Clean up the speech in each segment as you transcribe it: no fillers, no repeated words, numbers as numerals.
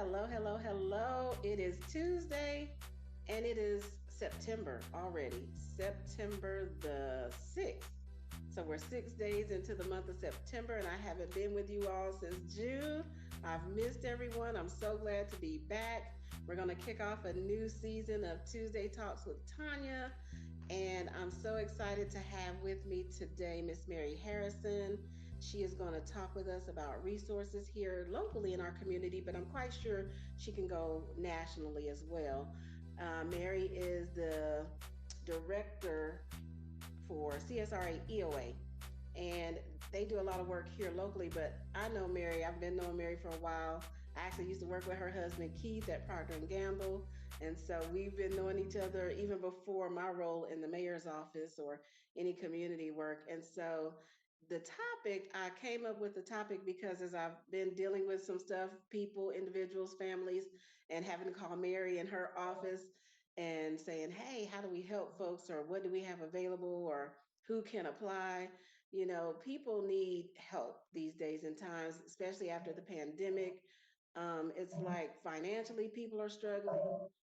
Hello, hello, hello. It is Tuesday and it is September already, September the 6th. So we're 6 days into the month of September and I haven't been with you all since June. I've missed everyone. I'm so glad to be back. We're going to kick off a new season of Tuesday Talks with Tonia. And I'm so excited to have with me today Miss Mary Harrison. She is going to talk with us about resources here locally in our community, but I'm quite sure she can go nationally as well. Mary is the director for CSRA EOA, and they do a lot of work here locally. But I know Mary. I've been knowing Mary for a while. I actually used to work with her husband Keith at Procter and Gamble, and so we've been knowing each other even before my role in the mayor's office or any community work. And so the topic, I came up with the topic because as I've been dealing with some stuff, people, individuals, families, and having to call Mary in her office and saying, hey, how do we help folks, or what do we have available, or who can apply? People need help these days and times, especially after the pandemic. It's like financially, people are struggling.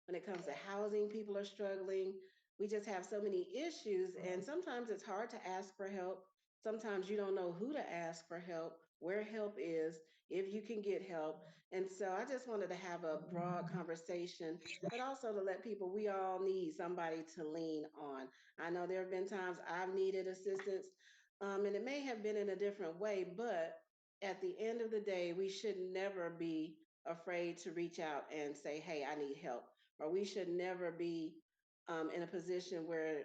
When it comes to housing, people are struggling. We just have so many issues, and sometimes it's hard to ask for help. Sometimes you don't know who to ask for help, where help is, if you can get help. And so I just wanted to have a broad conversation, but also to let people, we all need somebody to lean on. I know there have been times I've needed assistance, and it may have been in a different way, but at the end of the day, we should never be afraid to reach out and say, hey, I need help. Or we should never be in a position where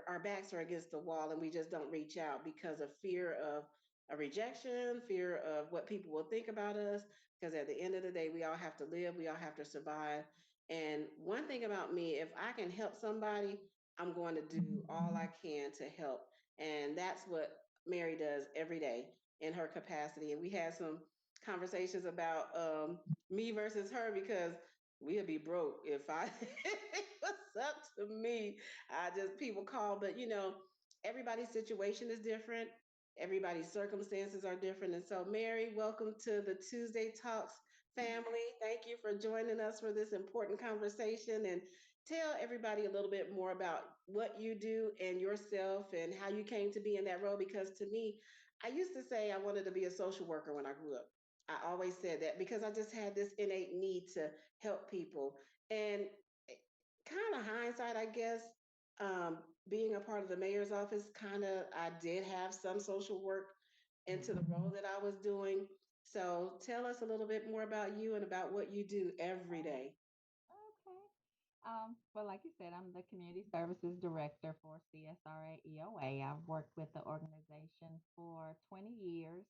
our backs are against the wall and we just don't reach out because of fear of a rejection, fear of what people will think about us. Because at the end of the day, we all have to live, we all have to survive. And one thing about me, if I can help somebody, I'm going to do all I can to help. And that's what Mary does every day in her capacity. And we had some conversations about me versus her, because we'd be broke if I it was up to me. I just people call, but everybody's situation is different. Everybody's circumstances are different. And so, Mary, welcome to the Tuesday Talks family. Thank you for joining us for this important conversation, and tell everybody a little bit more about what you do and yourself and how you came to be in that role. Because to me, I used to say I wanted to be a social worker when I grew up. I always said that because I just had this innate need to help people. And kind of hindsight, I guess, being a part of the mayor's office, kind of, I did have some social work into the role that I was doing. So tell us a little bit more about you and about what you do every day. Okay. Well, like you said, I'm the Community Services Director for CSRA EOA. I've worked with the organization for 20 years.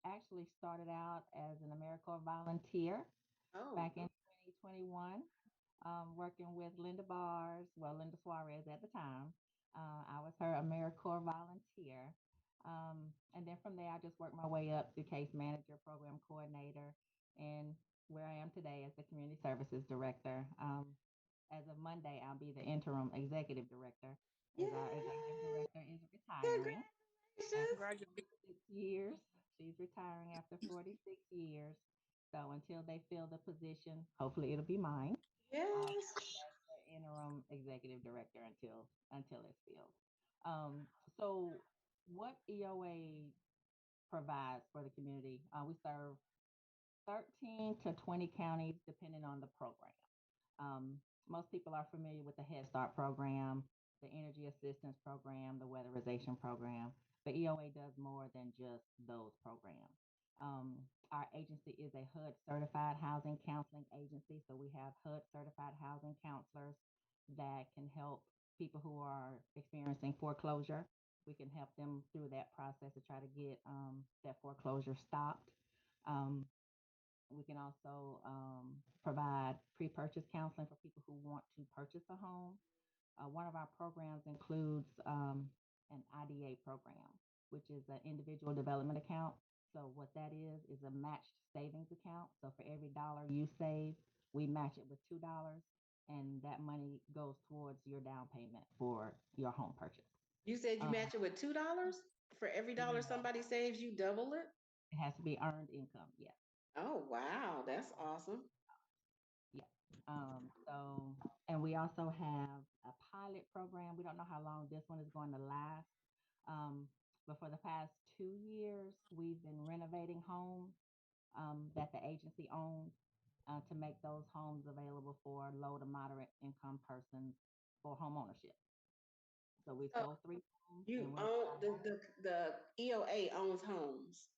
Actually started out as an AmeriCorps volunteer Oh, back in 2021, working with Linda Suarez at the time. I was her AmeriCorps volunteer. And then from there, I just worked my way up to case manager, program coordinator, and where I am today as the community services director. As of Monday, I'll be the interim executive director as our executive yay! director is retiring after Congratulations! Congratulations. 46 years. She's retiring after 46 years. So until they fill the position, hopefully it'll be mine. I'll Yes. serve as the interim executive director until it's filled. So what EOA provides for the community? We serve 13 to 20 counties, depending on the program. Most people are familiar with the Head Start program, the Energy Assistance program, the Weatherization program, but EOA does more than just those programs. Our agency is a HUD certified housing counseling agency. So we have HUD certified housing counselors that can help people who are experiencing foreclosure. We can help them through that process to try to get that foreclosure stopped. Um, we can also provide pre-purchase counseling for people who want to purchase a home. One of our programs includes an IDA program, which is an individual development account. So what that is a matched savings account. So for every dollar you save, we match it with $2, and that money goes towards your down payment for your home purchase. You said you Um, match it with $2 for every dollar yeah, somebody saves. You double it. it has to be earned income. Yes. Oh, wow. That's $400. awesome. Yeah. So, and we also have a pilot program. We don't know how long this one is going to last. Um, but for the past 2 years, we've been renovating homes that the agency owns to make those homes available for low to moderate income persons for home ownership. So we So sold three homes you and we're own starting over. the EOA owns homes.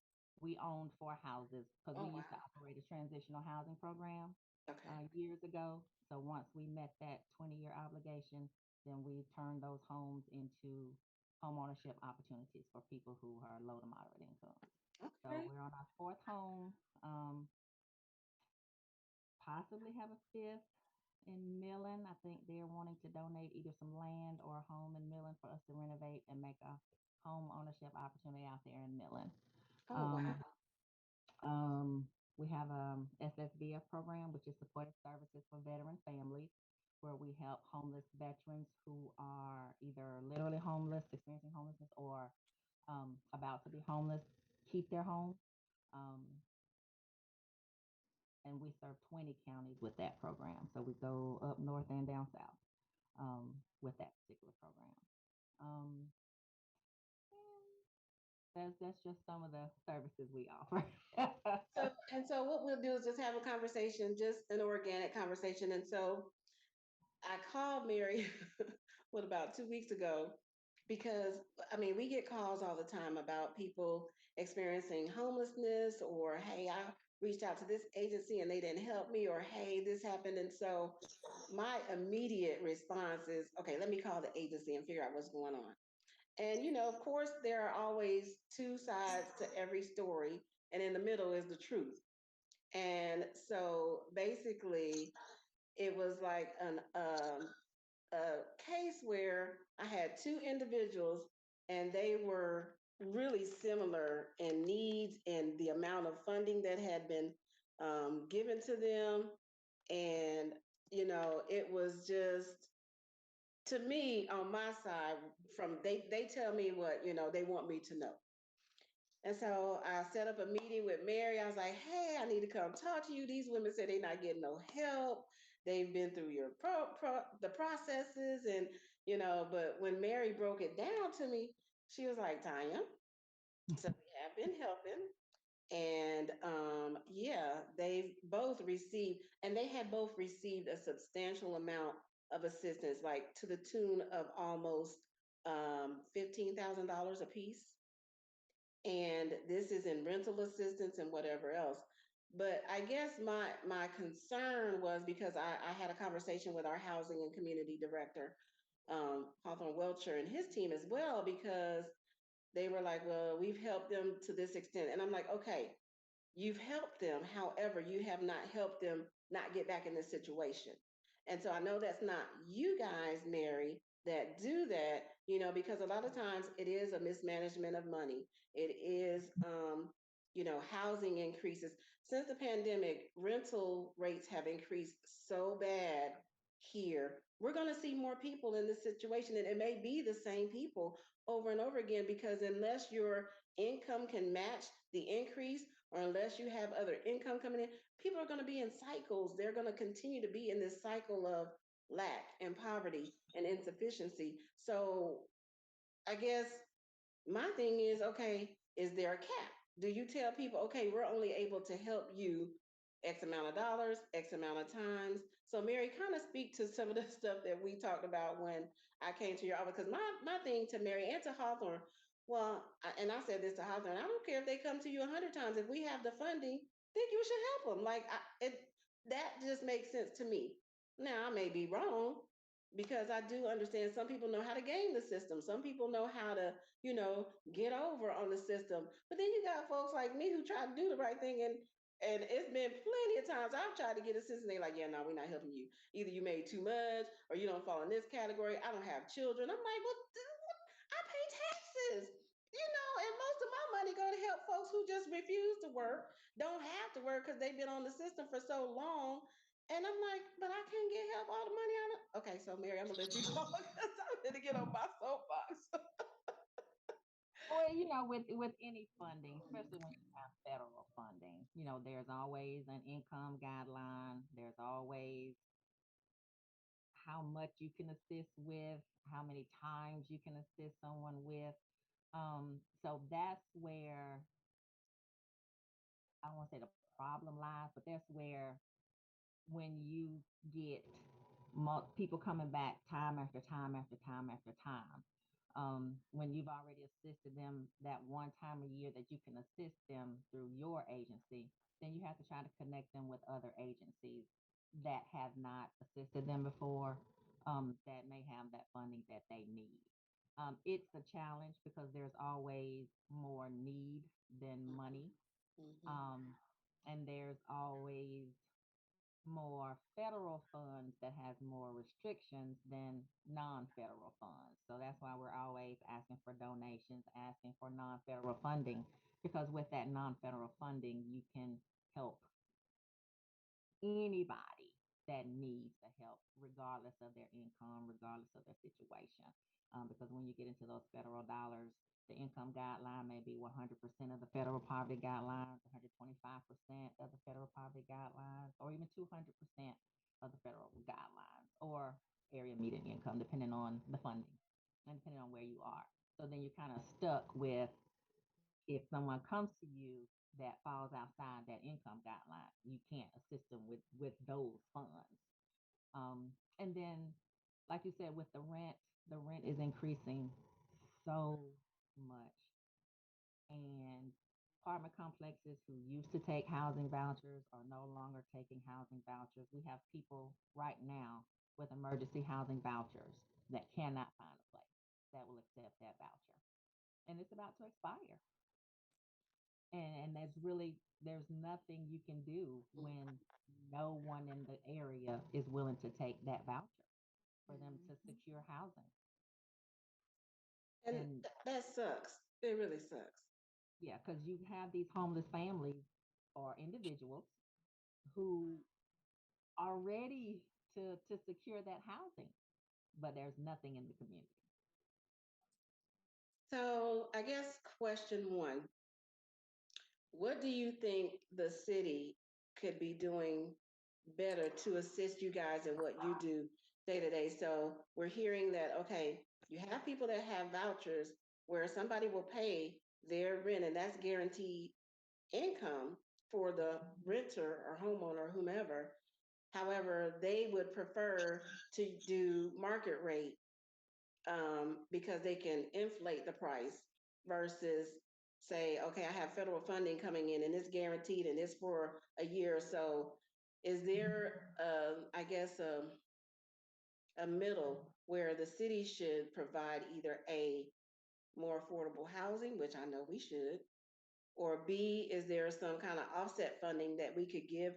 We owned four houses because Oh, we used to wow. operate a transitional housing program Okay. years ago. So once we met that 20-year obligation, then we turned those homes into home ownership opportunities for people who are low to moderate income. So Okay. we're on our fourth home, um, possibly have a fifth in Millen. I think they're wanting to donate either some land or a home in Millen for us to renovate and make a home ownership opportunity out there in Millen. Oh, Um, wow. we have SSVF program, which is supportive services for veteran families, where we help homeless veterans who are either literally homeless, experiencing homelessness, or about to be homeless, keep their home. Um, and we serve 20 counties with that program. So we go up north and down south with that particular program. Um, that's just some of the services we offer. So what we'll do is just have a conversation, just an organic conversation. And so I called Mary what about 2 weeks ago because I mean we get calls all the time about people experiencing homelessness or hey, I reached out to this agency and they didn't help me, or hey, this happened. And so my immediate response is okay, let me call the agency and figure out what's going on. And of course there are always two sides to every story, and in the middle is the truth. And so basically it was like a case where I had two individuals and they were really similar in needs and the amount of funding that had been given to them. And, it was just, to me, on my side, they tell me what, they want me to know. And so I set up a meeting with Mary. I was like, hey, I need to come talk to you. These women said they're not getting no help. They've been through the processes. And, but when Mary broke it down to me, she was like, Tanya, so we have been helping. And yeah, they've both received, and they had both received a substantial amount of assistance, like to the tune of almost $15,000 a piece, and this is in rental assistance and whatever else. But I guess my concern was because I had a conversation with our housing and community director, Hawthorne Welcher, and his team as well, because they were like, well, we've helped them to this extent. And I'm like, okay, you've helped them. However, you have not helped them not get back in this situation. And so I know that's not you guys, Mary, that do that, because a lot of times it is a mismanagement of money. It is, housing increases. Since the pandemic, rental rates have increased so bad here. We're going to see more people in this situation, and it may be the same people over and over again because unless your income can match the increase, or unless you have other income coming in, people are going to be in cycles. They're going to continue to be in this cycle of lack and poverty and insufficiency. So I guess my thing is okay, is there a cap? Do you tell people, okay, we're only able to help you X amount of dollars, X amount of times? So, Mary, kind of speak to some of the stuff that we talked about when I came to your office. Because my thing to Mary and to Hawthorne, well, and I said this to Hawthorne, I don't care if they come to you 100 times. If we have the funding, then you should help them. Like, that just makes sense to me. Now, I may be wrong, because I do understand some people know how to game the system. Some people know how to, get over on the system. But then you got folks like me who try to do the right thing, and it's been plenty of times I've tried to get assistance. They're like, yeah, no, we're not helping you. Either you made too much or you don't fall in this category. I don't have children. I'm like, well, I pay taxes. And most of my money go to help folks who just refuse to work, don't have to work because they've been on the system for so long. And I'm like, but I can't get help all the money on it. Okay, so Mary, I'm gonna let you talk because I'm gonna get on my soapbox. Or with any funding, especially when you have federal funding, there's always an income guideline. There's always how much you can assist with, how many times you can assist someone with. So that's where I don't want to say the problem lies, but that's where when you get people coming back time after time after time after time, when you've already assisted them that one time a year that you can assist them through your agency, then you have to try to connect them with other agencies that have not assisted them before, that may have that funding that they need. It's a challenge because there's always more need than money, Mm-hmm. um, and there's always more federal funds that has more restrictions than non-federal funds. So that's why we're always asking for donations, asking for non-federal funding, because with that non-federal funding, you can help anybody that needs the help, regardless of their income, regardless of their situation. Because when you get into those federal dollars, the income guideline may be 100% of the federal poverty guidelines, 125% of the federal poverty guidelines, or even 200% of the federal guidelines, or area median income, depending on the funding and depending on where you are. So then you're kind of stuck with, if someone comes to you that falls outside that income guideline, you can't assist them with those funds. And then, like you said, with the rent is increasing so much, and apartment complexes who used to take housing vouchers are no longer taking housing vouchers. We have people right now with emergency housing vouchers that cannot find a place that will accept that voucher, and it's about to expire. And there's nothing you can do when no one in the area is willing to take that voucher for them to secure housing. And And that sucks. It really sucks. yeah, because you have these homeless families or individuals who are ready to secure that housing, but there's nothing in the community. So, I guess question one, what do you think the city could be doing better to assist you guys in what you do day to day? So, we're hearing that, okay, you have people that have vouchers where somebody will pay their rent, and that's guaranteed income for the renter or homeowner or whomever. However, they would prefer to do market rate, because they can inflate the price versus say, okay, I have federal funding coming in and it's guaranteed and it's for a year or so. Is there, I guess, a middle where the city should provide either A, more affordable housing, which I know we should, or B, is there some kind of offset funding that we could give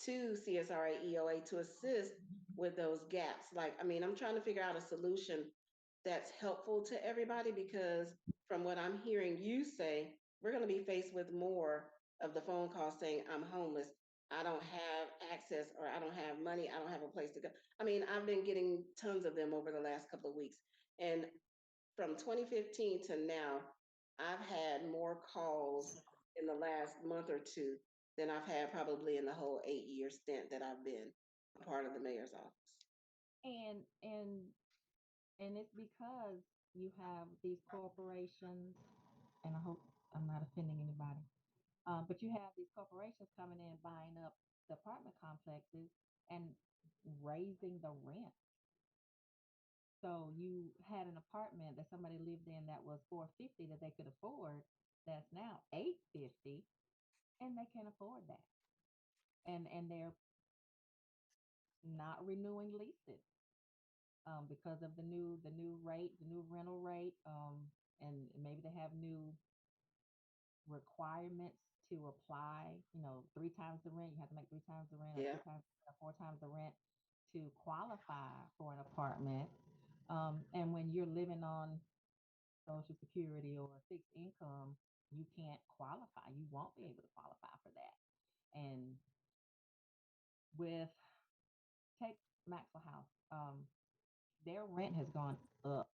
to CSRA EOA to assist with those gaps? Like, I mean, I'm trying to figure out a solution that's helpful to everybody, because from what I'm hearing you say, we're going to be faced with more of the phone calls saying, I'm homeless. I don't have access, or I don't have money. I don't have a place to go. I mean, I've been getting tons of them over the last couple of weeks. And from 2015 to now, I've had more calls in the last month or two than I've had probably in the whole 8 year stint that I've been a part of the mayor's office. And it's because you have these corporations, and I hope I'm not offending anybody. But you have these corporations coming in, buying up the apartment complexes and raising the rent. So you had an apartment that somebody lived in that was 450 that they could afford, that's now 850, and they can't afford that. And they're not renewing leases, because of the new rate, the new rental rate, and maybe they have new requirements to apply. Three times the rent. You have to make three times the rent, or Yeah. three times, or four times the rent to qualify for an apartment. And when you're living on Social Security or fixed income, you can't qualify. You won't be able to qualify for that. And with take Maxwell House, their rent has gone up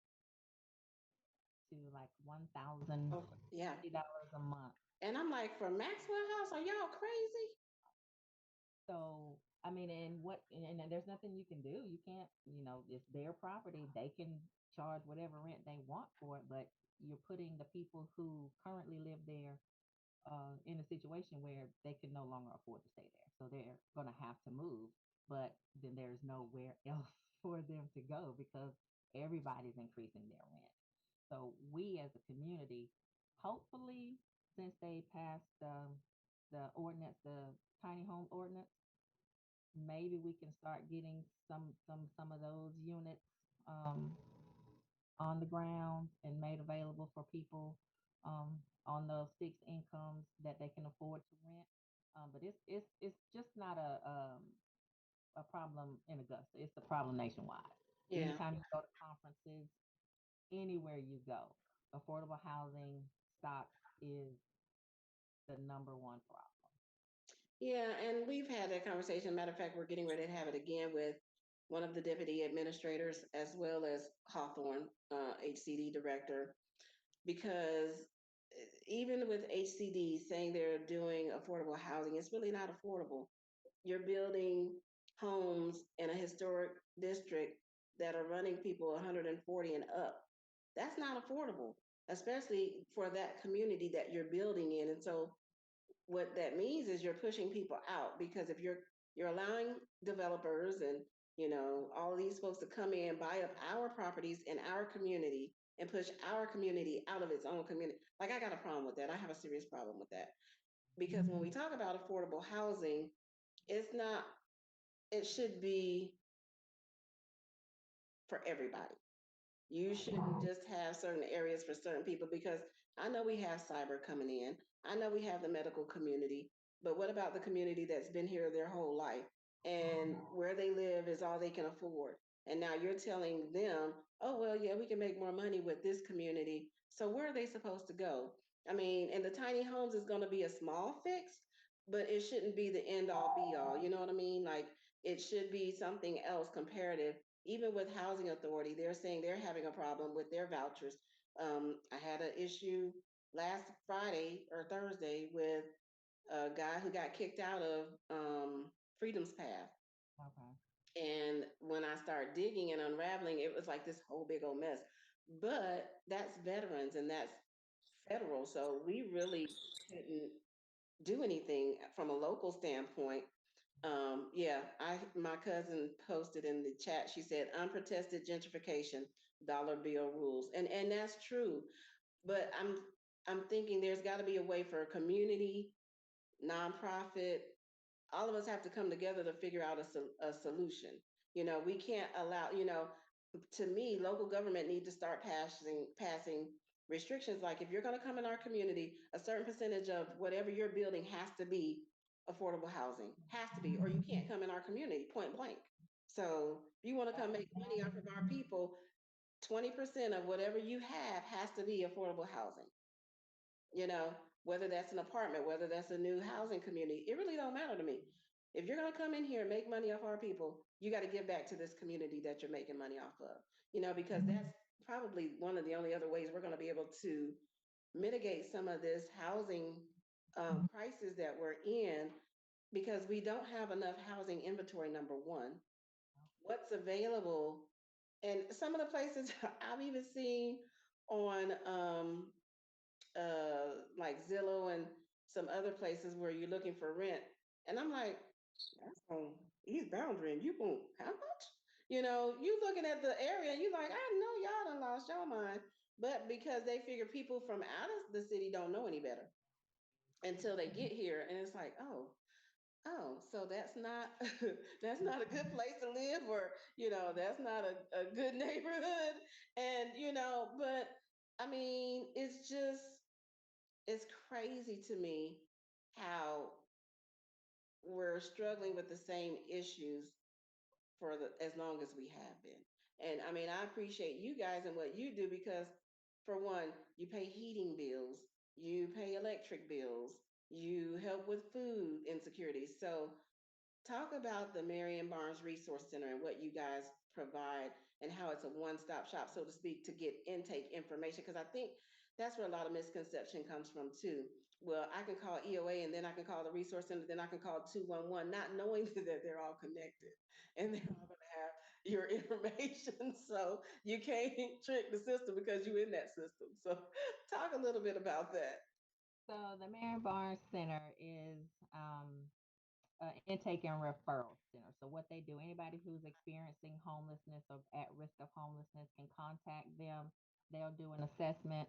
to like $1,050 Oh, yeah. a month. And I'm like, for Maxwell House, are y'all crazy? So, I mean, and there's nothing you can do. You can't, it's their property. They can charge whatever rent they want for it, but you're putting the people who currently live there in a situation where they can no longer afford to stay there. So they're going to have to move, but then there's nowhere else for them to go because everybody's increasing their rent. So we as a community, hopefully, since they passed the ordinance, the tiny home ordinance, maybe we can start getting some of those units um, on the ground and made available for people on those fixed incomes that they can afford to rent. But it's just not a problem in Augusta. It's a problem nationwide. Yeah. Anytime you go to conferences, anywhere you go, affordable housing stock is the number one problem. Yeah, and we've had that conversation. Matter of fact, we're getting ready to have it again with one of the deputy administrators as well as Hawthorne, HCD director, because even with HCD saying they're doing affordable housing, it's really not affordable. You're building homes in a historic district that are running people 140 and up. That's not affordable, especially for that community that you're building in. And so what that means is you're pushing people out because if you're allowing developers and all of these folks to come in, buy up our properties in our community and push our community out of its own community. Like, I got a problem with that. I have a serious problem with that because when we talk about affordable housing, it's not, it should be for everybody. You shouldn't just have certain areas for certain people because I know we have cyber coming in. I know we have the medical community, but what about the community that's been here their whole life and where they live is all they can afford? And now you're telling them, oh, well, yeah, we can make more money with this community. So where are they supposed to go? I mean, and the tiny homes is going to be a small fix, but it shouldn't be the end all be all. You know what I mean? Like, it should be something else comparative. Even with housing authority, they're saying they're having a problem with their vouchers. I had an issue last Friday or Thursday with a guy who got kicked out of Freedom's Path. Okay. And when I started digging and unraveling, it was like this whole big old mess. But that's veterans and that's federal. So we really couldn't do anything from a local standpoint. Yeah, I my cousin posted in the chat. She said unprotested gentrification, dollar bill rules, and that's true. But I'm thinking there's got to be a way for a community, nonprofit, all of us have to come together to figure out a solution. We can't allow. To me, local government need to start passing restrictions. Like if you're going to come in our community, a certain percentage of whatever you're building has to be affordable housing, has to be, or you can't come in our community. Point blank. So if you want to come make money off of our people, 20% of whatever you have has to be affordable housing. you know, whether that's an apartment, whether that's a new housing community, it really don't matter to me. If you're going to come in here and make money off our people, you got to give back to this community that you're making money off of, because that's probably one of the only other ways we're going to be able to mitigate some of this housing crisis that we're in because we don't have enough housing inventory, number one. What's available, and some of the places I've even seen on like Zillow and some other places where you're looking for rent. And I'm like, that's on East Boundary and you won't, how much? You looking at the area and you like, I know y'all done lost y'all mind. But because they figure people from out of the city don't know any better until they get here. And it's like, so that's not that's not a good place to live, or that's not a good neighborhood. And but I mean, it's crazy to me how we're struggling with the same issues for as long as we have been. And I mean, I appreciate you guys and what you do because, for one, you pay heating bills, you pay electric bills, you help with food insecurity. So talk about the Marion Barnes Resource Center and what you guys provide and how it's a one-stop shop, so to speak, to get intake information. Because I think that's where a lot of misconception comes from too. Well, I can call EOA and then I can call the resource center, then I can call 211, not knowing that they're all connected and they're all going to have your information. So you can't trick the system because you're in that system. So talk a little bit about that. So the Marion Barnes Center is intake and referral center. So what they do, anybody who's experiencing homelessness or at risk of homelessness can contact them. They'll do an assessment,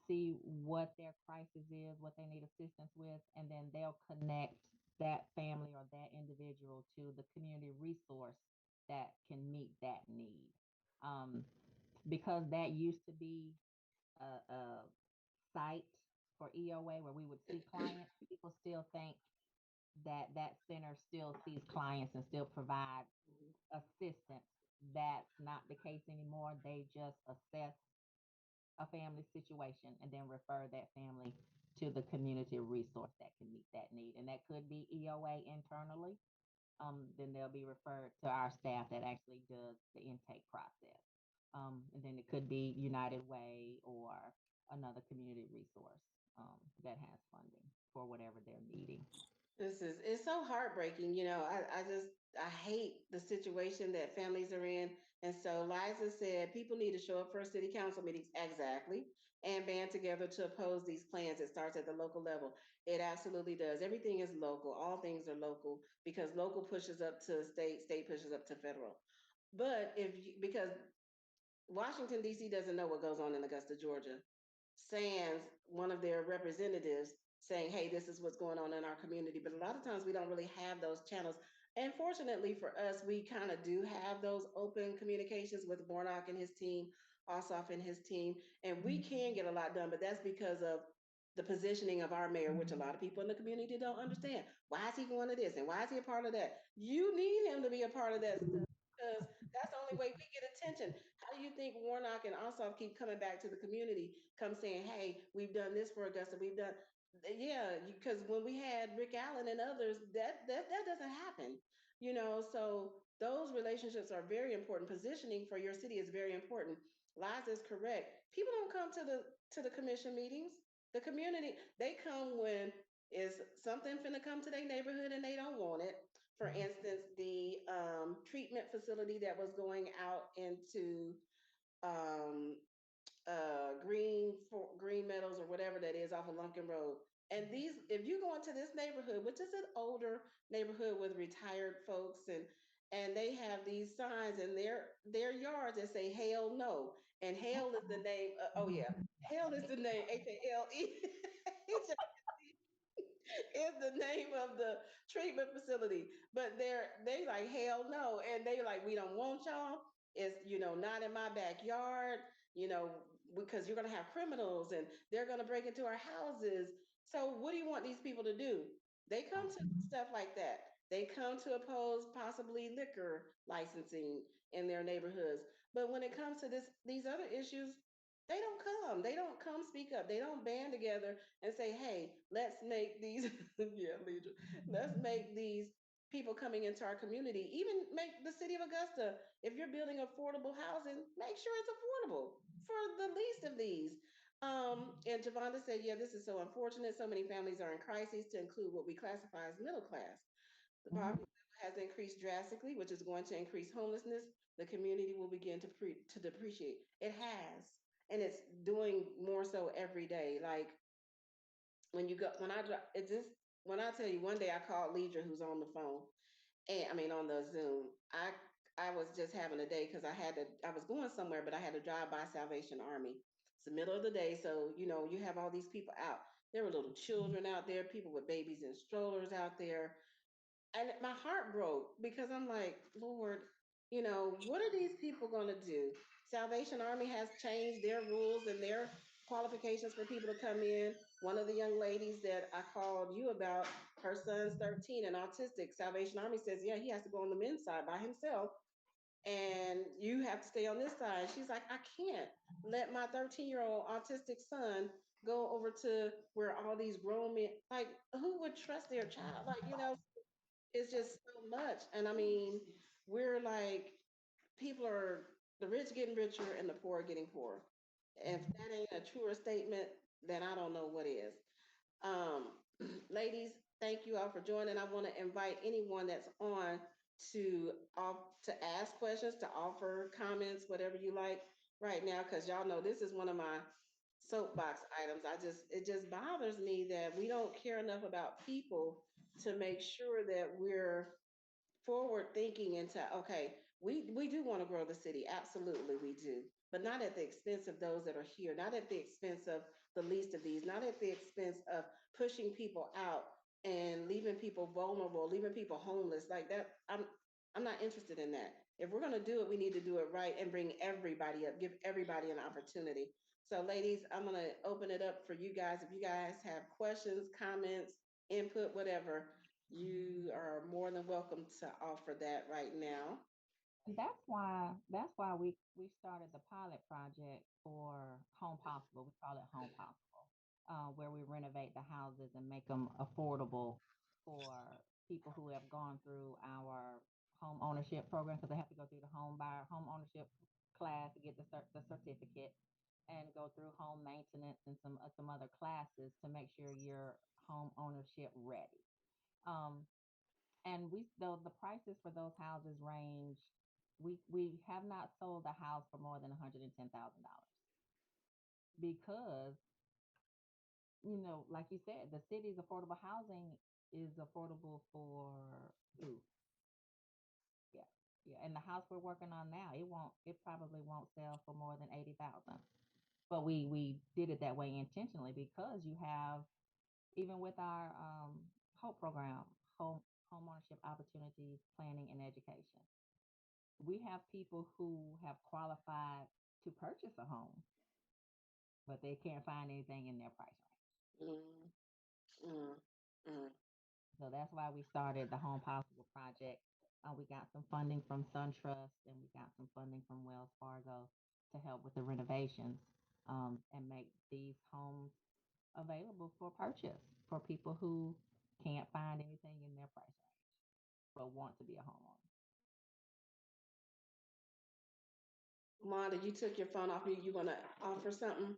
see what their crisis is, what they need assistance with, and then they'll connect that family or that individual to the community resource that can meet that need. Um, because that used to be a site for EOA where we would see clients, people still think that that center still sees clients and still provides assistance. That's not the case anymore. They just assess a family situation and then refer that family to the community resource that can meet that need. And that could be EOA internally. Then they'll be referred to our staff that actually does the intake process. And then it could be United Way or another community resource that has funding for whatever they're needing. This is it's so heartbreaking, I hate the situation that families are in. And so Liza said people need to show up for city council meetings exactly and band together to oppose these plans. It starts at the local level. It absolutely does. Everything is local. All things are local because local pushes up to state, state pushes up to federal. But if you, because Washington D.C. doesn't know what goes on in Augusta, Georgia, sans one of their representatives saying, hey, this is what's going on in our community. But a lot of times we don't really have those channels. And fortunately for us, we kind of do have those open communications with Warnock and his team, Ossoff and his team, and we can get a lot done. But that's because of the positioning of our mayor, which a lot of people in the community don't understand. Why is he going to this and why is he a part of that? You need him to be a part of that stuff because that's the only way we get attention. How do you think Warnock and Ossoff keep coming back to the community, come saying, hey, we've done this for Augusta, we've done, yeah, because when we had Rick Allen and others, that doesn't happen, so those relationships are very important. Positioning for your city is very important. Liza is correct. People don't come to the commission meetings. The community, they come when is something finna come to their neighborhood and they don't want it. For instance, the treatment facility that was going out into um, Green Meadows or whatever that is off of Lumpkin Road. And these, if you go into this neighborhood, which is an older neighborhood with retired folks, and they have these signs in their yards that say "Hell No," and Hell is the name. Oh yeah, Hell is the name. HALE. Is the name of the treatment facility. But they like hell no, and they like we don't want y'all. It's not in my backyard. You know because you're gonna have criminals and they're gonna break into our houses. So what do you want these people to do? They come to stuff like that. They come to oppose possibly liquor licensing in their neighborhoods. But when it comes to these other issues, they don't come. They don't come speak up. They don't band together and say, hey, let's make these, yeah, Leisure, let's make these people coming into our community, even make the city of Augusta, if you're building affordable housing, make sure it's affordable for the least of these. And Javonda said, yeah, this is so unfortunate. So many families are in crises to include what we classify as middle class. The Mhm. poverty level has increased drastically, which is going to increase homelessness. The community will begin to depreciate. It has, and it's doing more so every day. Like when you go when I drive it just when I tell you one day I called Leidra who's on the phone and I mean on the Zoom. I was just having a day because I was going somewhere, but I had to drive by Salvation Army. It's the middle of the day, so you have all these people out. There were little children out there, people with babies in strollers out there, and my heart broke because I'm like, Lord, what are these people going to do? Salvation Army has changed their rules and their qualifications for people to come in. One of the young ladies that I called you about, her son's 13 and autistic. Salvation Army says, yeah, he has to go on the men's side by himself, and you have to stay on this side. She's like, I can't let my 13-year-old autistic son go over to where all these grown men, like, who would trust their child? Like, it's just so much. And I mean, we're like, people are, the rich getting richer and the poor getting poorer. If that ain't a truer statement, then I don't know what is. Um, ladies, thank you all for joining. I want to invite anyone that's on to to ask questions, to offer comments, whatever you like right now, because y'all know this is one of my soapbox items. It just bothers me that we don't care enough about people to make sure that we're forward thinking into, okay, we do want to grow the city, absolutely we do, but not at the expense of those that are here, not at the expense of the least of these, not at the expense of pushing people out and leaving people vulnerable, leaving people homeless like that. I'm not interested in that. If we're going to do it, we need to do it right and bring everybody up, give everybody an opportunity. So ladies, I'm going to open it up for you guys. If you guys have questions, comments, input, whatever, you are more than welcome to offer that right now. And that's why we started the pilot project for Home Possible. We call it Home Possible, where we renovate the houses and make them affordable for people who have gone through our home ownership program, because they have to go through the home ownership class to get the certificate, and go through home maintenance and some other classes to make sure you're home ownership ready. Um, and the prices for those houses range. We have not sold a house for more than $110,000, because like you said, the city's affordable housing is affordable for who? Yeah, yeah. And the house we're working on now, it probably won't sell for more than 80,000. But we did it that way intentionally, because you have, even with our HOPE program, home ownership opportunity planning and education, we have people who have qualified to purchase a home, but they can't find anything in their price range. Mm, mm, mm. So that's why we started the Home Possible project. We got some funding from SunTrust, and we got some funding from Wells Fargo to help with the renovations, and make these homes available for purchase for people who can't find anything in their price range but want to be a homeowner. Wanda, you took your phone off mute. You want to offer something?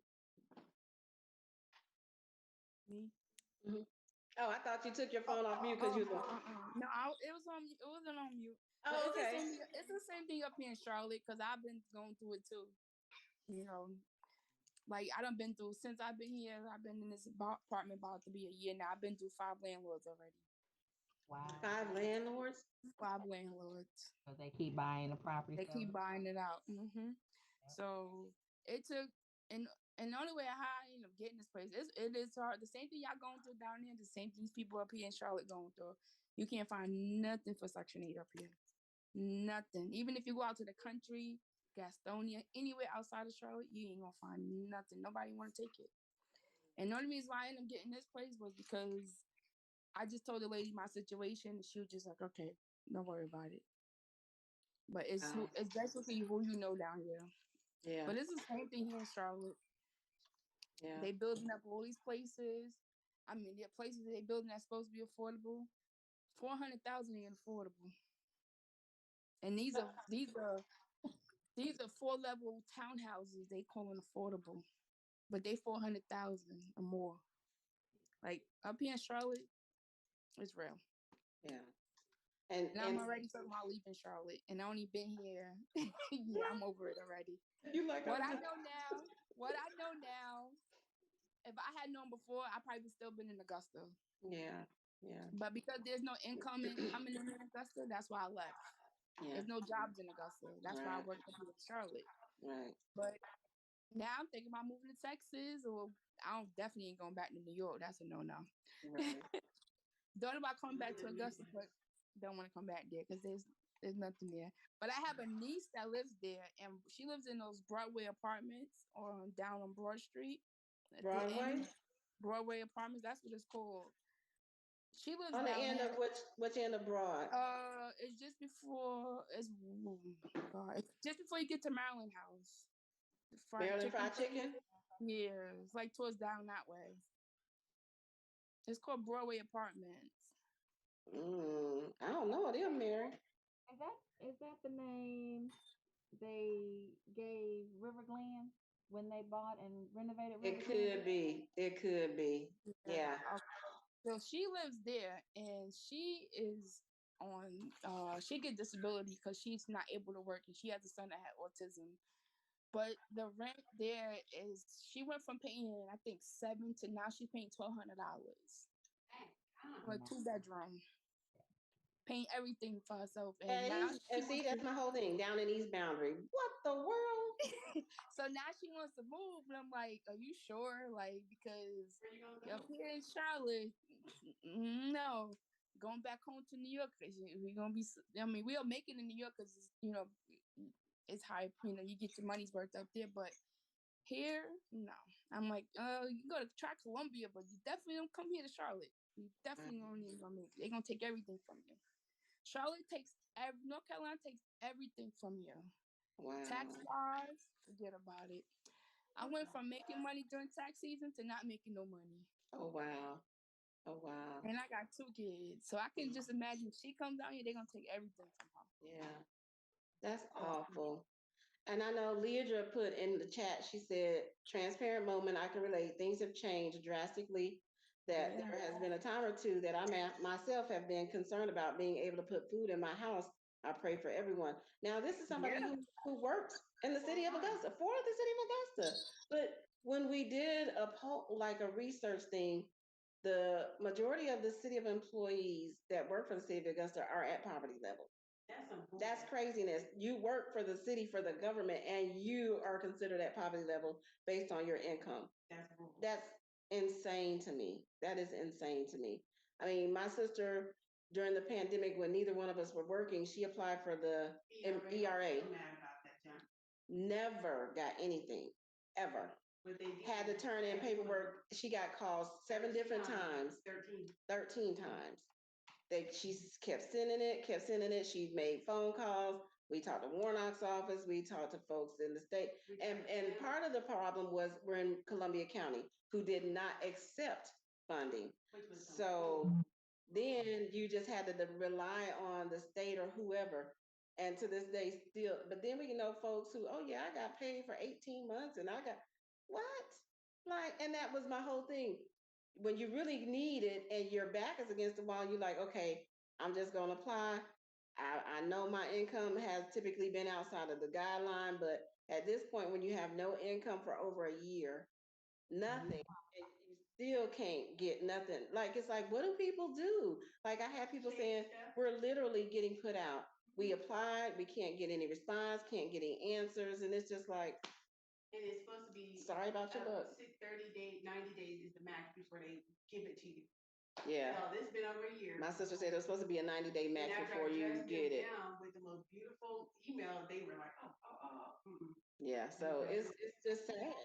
Me? Hmm. Oh, I thought you took your Oh, phone off mute because oh, you were. no, it was on. It wasn't on mute. But Oh, it's the okay. same. It's the same thing up here in Charlotte, because I've been going through it too. You know, like I done been through, since I've been here. I've been in this apartment about to be a year now. I've been through 5 landlords already. Wow. Five landlords. 5 landlords. Because they keep buying the property, They keep selling. buying it out. Yep. So it took, and the only way how I end up getting this place is, it is hard. The same thing y'all going through down here, the same things people up here in Charlotte going through. You can't find nothing for Section 8 up here. Nothing. Even if you go out to the country, Gastonia, anywhere outside of Charlotte, you ain't gonna find nothing. Nobody want to take it. And the only reason why I ended up getting this place was because I just told the lady my situation, and she was just like, "Okay, don't worry about it." But it's basically who you know down here. Yeah. But it's the same thing here in Charlotte. Yeah. They building up all these places. I mean, there are places they building that's supposed to be affordable. 400,000 ain't affordable. And these are 4-level townhouses. They call them affordable, but they 400,000 or more. Like up here in Charlotte, it's real. Yeah. And I'm already talking about leaving Charlotte, and I only been here. Yeah, I'm over it already. You like What I know now, if I had known before, I probably would still been in Augusta. Yeah. Yeah. But because there's no income coming in Augusta, that's why I left. Yeah. There's no jobs in Augusta. That's why I Right. worked up here in Charlotte. Right. But now I'm thinking about moving to Texas, or I definitely ain't going back to New York. That's a no-no. Right. Thought about coming back to Augusta, but don't want to come back there because there's nothing there. But I have a niece that lives there, and she lives in those Broadway apartments or down on Broad Street. At the Broadway. end, Broadway apartments. That's what it's called. She lives On the down end there. of which end of Broad? It's just before. Oh my God! It's just before you get to Maryland House. The Maryland Fried Chicken. Yeah, it's like towards down that way. It's called Broadway Apartments. I Oh, they're married. Is that the name they gave River Glen when they bought and renovated River It Glen? could be. It could be. Yeah. Yeah. So she lives there, and she is on. She get disability because she's not able to work, and she has a son that had autism. But the rent there is she went from paying I think seven to now she's paying $1,200 for a No. 2 bedroom, paying everything for herself, and And now he's she and see wants to. that's my whole thing down in East Boundary. What the world? So now she wants to move, and I'm like, "Are you sure?" Like because Where you gonna up go? here in Charlotte, no, going back home to New York because we're gonna be. I mean, we'll make it in New York because it's high. You get your money's worth up there, but here, no. I'm like, you go to try Columbia, but you definitely don't come here to Charlotte. You definitely don't even gonna make. They're gonna take everything from you. Charlotte takes North Carolina takes everything from you. Tax Wow. wise, forget about it. I went from making money during tax season to not making no money. Oh wow. Oh wow. And I got 2 kids. So I can just imagine if she comes out here, they're gonna take everything from her. Yeah. That's Oh, awful. And I know Leidra put in the chat, she said, transparent moment, I can relate. Things have changed drastically. That yeah. there has been a time or two that myself have been concerned about being able to put food in my house. I pray for everyone. Now, this is somebody Yeah. who works in the city of Augusta, for the city of Augusta. But when we did a poll, like a research thing, the majority of the city of employees that work for the city of Augusta are at poverty level. That's craziness. You work for the city, for the government, and you are considered at poverty level based on your income. That's insane to me. That is insane to me. I mean, my sister during the pandemic, when neither one of us were working, she applied for the ERA. Never got anything ever. Had to turn in paperwork. She got calls 7 different times. 13 times. She kept sending it, kept sending it. She made phone calls. We talked to Warnock's office. We talked to folks in the state. And part of the problem was we're in Columbia County, who did not accept funding. So then you just had to rely on the state or whoever. And to this day, still, but then we know folks who, oh yeah, I got paid for 18 months and I got what? Like, and that was my whole thing. When you really need it and your back is against the wall, you're like, okay, I'm just gonna apply. I know my income has typically been outside of the guideline, but at this point, when you have no income for over a year, nothing, and you still can't get nothing. Like it's like, what do people do? Like I had people saying, we're literally getting put out. We applied, we can't get any response, can't get any answers, and it's just like, and it's supposed to be sorry about your luck. 30 days, 90 days is the max before they give it to you. Yeah. So this has been over a year. My sister said it was supposed to be a 90-day max before you get it. Down with the most beautiful email, they were like, oh. Yeah, so it's just sad.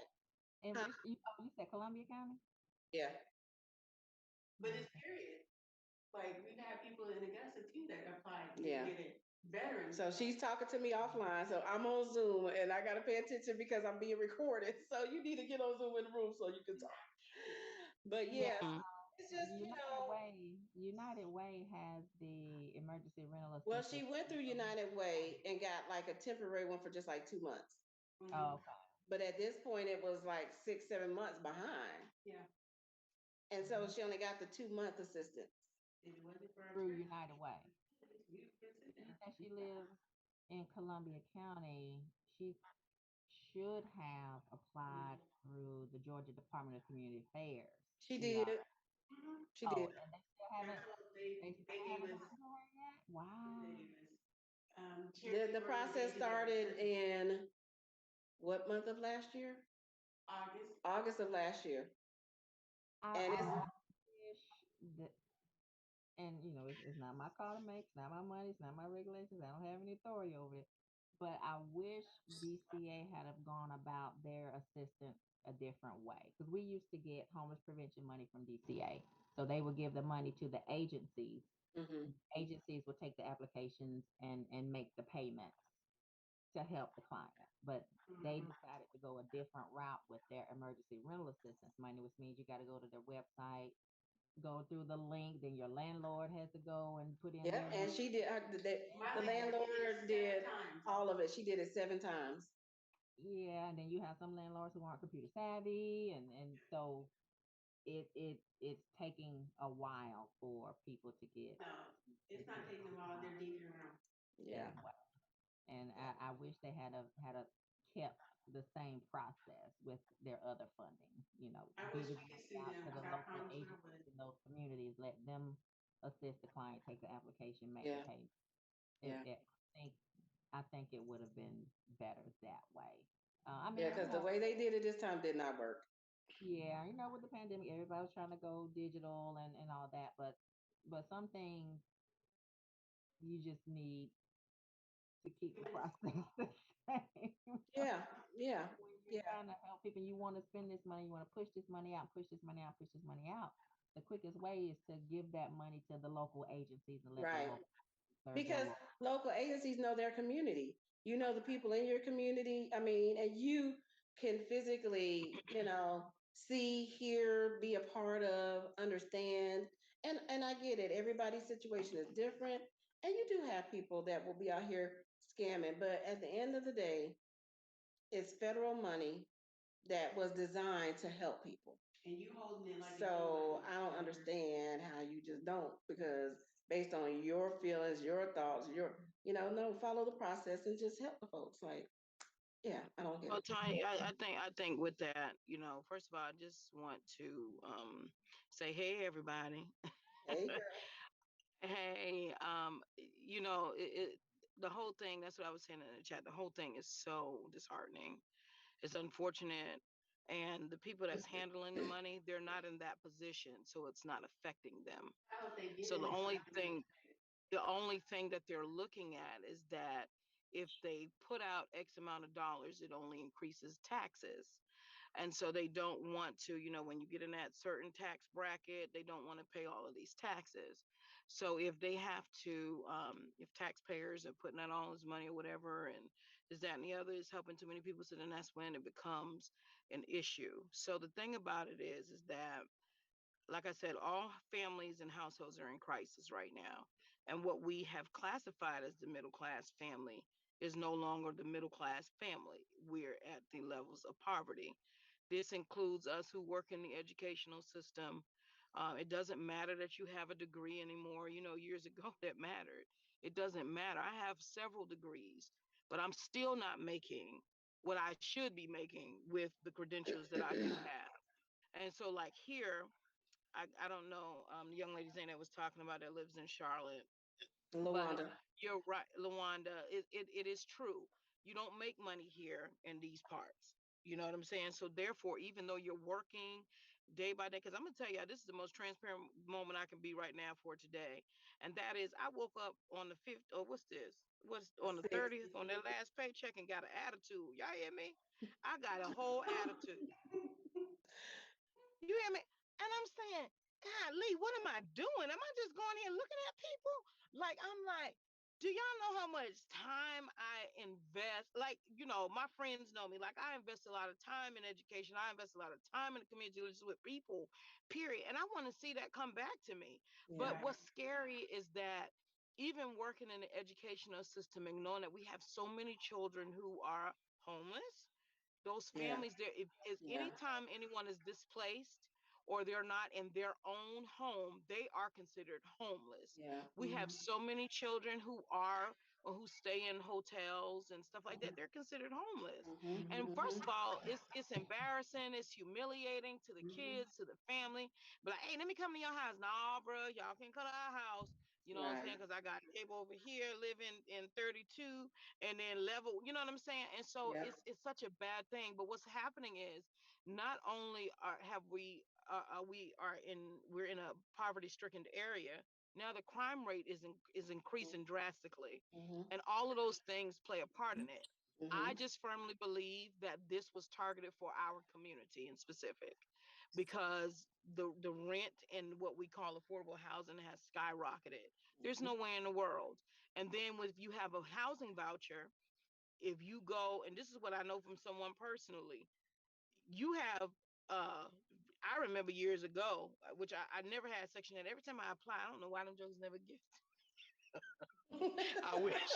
And Huh? you said Columbia County? Yeah. But it's period. Like we've had people in Augusta too that applied to get it. Veterans. So she's talking to me offline. So I'm on Zoom and I gotta pay attention because I'm being recorded. So you need to get on Zoom in the room so you can talk. But yeah, Mm. it's just United Way has the emergency rental well, assistance. she went through United Way and got like a temporary one for just like 2 months. Oh, okay. But at this point, it was like 6, 7 months behind. Yeah. And so she only got the 2 month assistance. Through United Way. Since she lives in Columbia County, she should have applied through the Georgia Department of Community Affairs. She did. She did. And they still haven't gotten to her yet? Wow. The process started in what month of last year? August of last year. And I it's wish that, and it's not my call to make, it's not my money, it's not my regulations. I don't have any authority over it. But I wish DCA had have gone about their assistance a different way because we used to get homeless prevention money from DCA. So they would give the money to the agencies. mhm. Agencies would take the applications and make the payments to help the client. But they decided to go a different route with their emergency rental assistance money, which means you got to go to their website, go through the link. Then your landlord has to go and put in Yep, their and name. she did. The landlord did all of it. She did it 7 times. Yeah, and then you have some landlords who aren't computer savvy, and so it's taking a while for people to get No, it's not taking them all. They're digging around. Yeah. anyway. And I wish they had a kept the same process with their other funding. You know, I wish giving we could money sue out them. to I the got local problems now, but agencies in those communities, let them assist the client, take the application, make the yeah, payment. yeah, Think I think it would have been better that way. I yeah. mean, Because the way they did it this time did not work. yeah, with the pandemic, everybody was trying to go digital and all that, but some things you just need to keep the process the same. Yeah, yeah, When you're yeah. trying to help people, you want to spend this money, you want to push this money out, push this money out, push this money out. The quickest way is to give that money to the local agencies and let the Right. local serve their Because local. local agencies know their community. You know the people in your community. I mean, and you can physically, see, hear, be a part of, understand. And I get it. Everybody's situation is different. And you do have people that will be out here scamming. But at the end of the day, it's federal money that was designed to help people. And you holding it like so I don't understand how you just don't, because based on your feelings, your thoughts, no, follow the process and just help the folks. Like, yeah, I don't get Well, it. Tanya, I think with that, first of all, I just want to say, hey, everybody. Hey, girl. Hey, the whole thing. That's what I was saying in the chat. The whole thing is so disheartening. It's unfortunate, and the people that's handling the money, they're not in that position, so it's not affecting them. I hope they get So it next time. the only thing that they're looking at is that if they put out X amount of dollars, it only increases taxes. And so they don't want to, when you get in that certain tax bracket, they don't want to pay all of these taxes. So if they have to, if taxpayers are putting out all this money or whatever, and this, that, and the other is helping too many people, so then that's when it becomes an issue. So the thing about it is that, like I said, all families and households are in crisis right now. And what we have classified as the middle class family is no longer the middle class family. We're at the levels of poverty. This includes us who work in the educational system. It doesn't matter that you have a degree anymore. Years ago that mattered. It doesn't matter. I have several degrees, but I'm still not making what I should be making with the credentials that I do have. And so, like here, I don't know, the young lady Zane that was talking about that lives in Charlotte, but Lawanda. you're right, Lawanda. It is true. You don't make money here in these parts. You know what I'm saying? So therefore, even though you're working day by day, because I'm gonna tell you, this is the most transparent moment I can be right now for today, and that is I woke up on the 5th. Oh, what's this? What's on the 6. 30th on that last paycheck and got an attitude. Y'all hear me? I got a whole attitude. You hear me? And I'm saying, God, Lee, what am I doing? Am I just going here looking at people? Like, I'm like, do y'all know how much time I invest? Like, my friends know me. Like, I invest a lot of time in education. I invest a lot of time in the community with people, period. And I want to see that come back to me. Yeah. But what's scary is that even working in the educational system and knowing that we have so many children who are homeless, those Yeah. families there, if is Yeah. anytime anyone is displaced or they're not in their own home, they are considered homeless. Yeah. We have so many children who are or who stay in hotels and stuff like that. They're considered homeless. And first of all, it's embarrassing, it's humiliating to the kids, to the family. But like, hey, let me come to your house. Nah, bro, y'all can come to our house. You know what I'm Right. saying? Because I got cable over here living in 32 and then level, you know what I'm saying? And so Yep. it's such a bad thing. But what's happening is not only we're in a poverty stricken area. Now the crime rate is increasing drastically, Mhm. and all of those things play a part in it. I Mhm. just firmly believe that this was targeted for our community in specific, because the rent and what we call affordable housing has skyrocketed. There's Mhm. no way in the world. And then if you have a housing voucher, if you go, and this is what I know from someone personally, you have uh I remember years ago, which I never had Section 8. Every time I apply, I don't know why them jokers never get. I wish.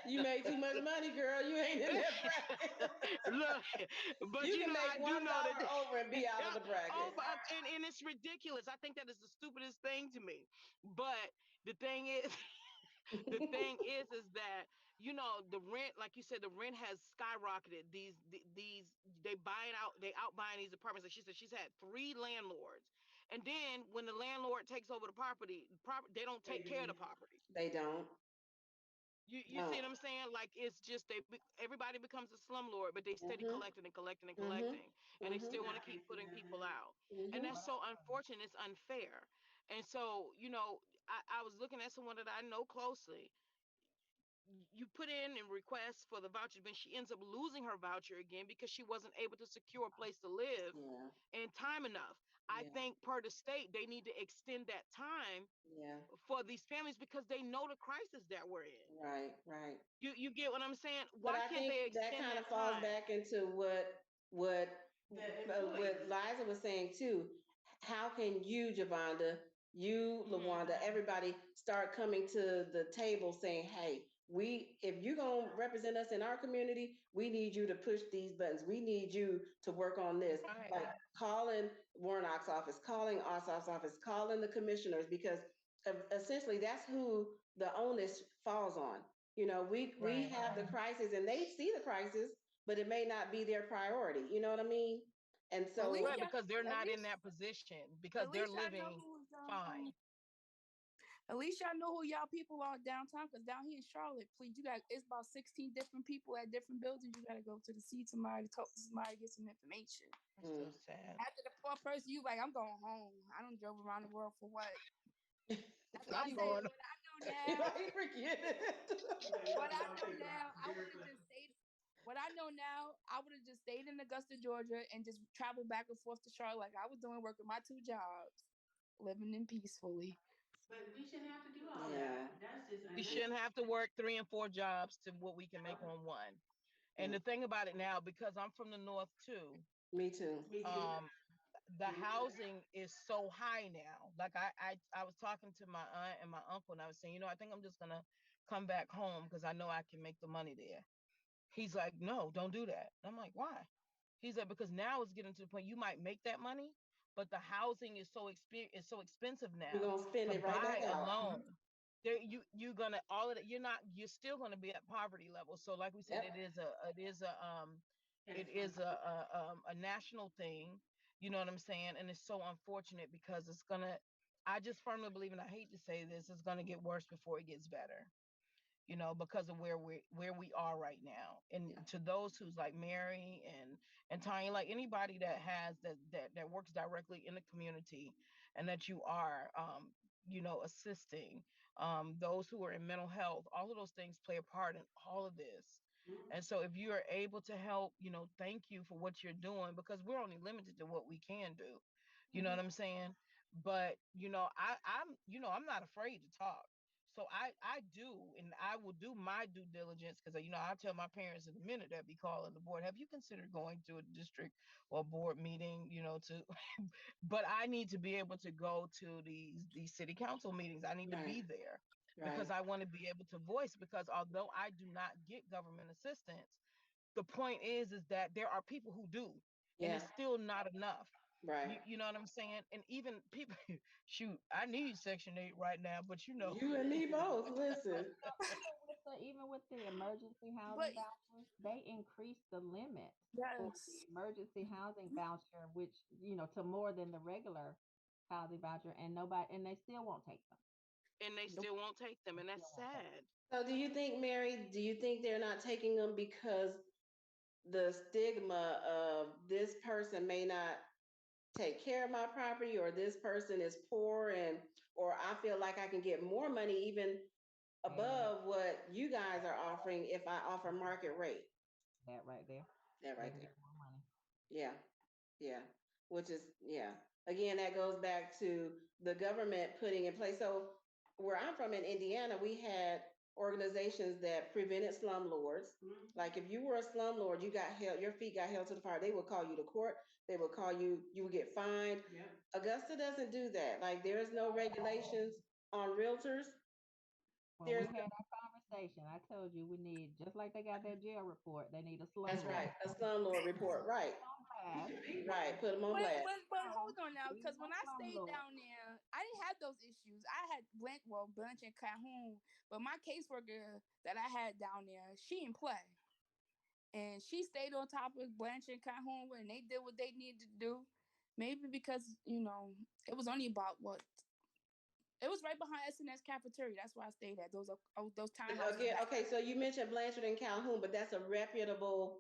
You made too much money, girl. You ain't in that bracket. Look, but You can I make do $1 know that. over and be out of the bracket. Oh, but and it's ridiculous. I think that is the stupidest thing to me. But the thing is, the thing is that the rent, like you said, the rent has skyrocketed. These they buying out, they out buying these apartments. Like she said, she's had three landlords, and then when the landlord takes over the property, they don't take care of the property. They don't. You see what I'm saying? Like it's just everybody becomes a slumlord, but they steady Mhm. collecting and collecting and Mhm. collecting, and they Mhm. still want to keep putting people out, and Mhm. that's so unfortunate. It's unfair, and so I was looking at someone that I know closely. You put in and request for the voucher, but she ends up losing her voucher again because she wasn't able to secure a place to live Yeah. in time enough. I Yeah. think per the state, they need to extend that time Yeah. for these families because they know the crisis that we're in. Right. Right. You get what I'm saying? But Why I can't think they that extend kind of that falls time? back into what what Employees. Liza was saying too. How can you, Javonda, you, Hmm. Lawanda, everybody start coming to the table saying, "Hey, if you're gonna represent us in our community, we need you to push these buttons. We need you to work on this." Right. Like calling Warnock's office, calling Ossoff's office, calling the commissioners, because essentially that's who the onus falls on. We Right. have the crisis and they see the crisis, but it may not be their priority. You know what I mean? And At least so, Right, y'all, because they're at not in least, that position because at they're least y'all know living who's fine. at least y'all know who y'all people are downtown. Cause down here in Charlotte, please, it's about 16 different people at different buildings. You gotta go to see somebody, talk to somebody, get some information. That's so sad. After the fourth person, you like, I'm going home. I don't drove around the world for what? That's why I I'm say going. what I know now. forget it. What I know now, I would have just stayed. What I know now, I would have just stayed in Augusta, Georgia, and just traveled back and forth to Charlotte like I was doing, working my two jobs, living in peacefully. But we shouldn't have to do all Yeah. that. That's just We shouldn't have to work 3 and 4 jobs to what we can make on one. And Yeah. the thing about it now, because I'm from the north too, Me too. Me too. um, the housing is so high now. Like I was talking to my aunt and my uncle, and I was saying, I think I'm just gonna come back home because I know I can make the money there. He's like, no, don't do that. I'm like, why? He's like, because now it's getting to the point you might make that money, but the housing is so expensive We're now gonna spend to it right buy back a out. loan. There you're gonna all of that. You're still gonna be at poverty level. So like we said, Yep. it is a national thing. You know what I'm saying? And it's so unfortunate because it's gonna. I just firmly believe, and I hate to say this, it's gonna get worse before it gets better, because of where we are right now. And Yeah. to those who's like Mary and Tanya, like anybody that has that works directly in the community, and that you are assisting those who are in mental health, all of those things play a part in all of this. And so if you are able to help, thank you for what you're doing, because we're only limited to what we can do. You know what I'm saying? But I'm not afraid to talk. So I do, and I will do my due diligence, because I'll tell my parents in a minute that be calling the board. Have you considered going to a district or board meeting? To, but I need to be able to go to these city council meetings. I need to Right. be there Right. because I want to be able to voice. Because although I do not get government assistance, the point is that there are people who do, and Yeah. it's still not enough. Right. You know what I'm saying? And even people, shoot, I need Section 8 right now, but You and me both. Listen. Even with the emergency But housing vouchers, they increased the limit for the yes, emergency housing voucher, which to more than the regular housing voucher, and they still won't take them. and they Nope. still won't take them, They and that's still won't take sad. So, do you think they're not taking them because the stigma of this person may not take care of my property, or this person is poor, or I feel like I can get more money even them. Amen. above what you guys are offering if I offer market rate? That right there, That they right can there. get more money. Yeah. Yeah. Which is, yeah. Again, that goes back to the government putting in place. So where I'm from in Indiana, we had organizations that prevented slumlords. Like if you were a slumlord, you got held, your feet got held to the fire. They would call you to court. They would call you. You would get fined. Augusta doesn't do that. Like there is no regulations on realtors. Well, There's we've had our conversation. I told you we need, just like they got that jail report, they need a that's slumlord right, a report. slumlord report. Right, On blast. right. Put them on But blast. but but No, hold on now, we because need when no I stayed slumlord. down there, I didn't have those issues. I had Blanche and Calhoun, but my caseworker that I had down there, she didn't play, and she stayed on top of Blanche and Calhoun, and they did what they needed to do. Maybe because it was only about what it was right behind SNS cafeteria. That's where I stayed at. Those townhouses Again, back. okay, so you mentioned Blanchard and Calhoun, but that's a reputable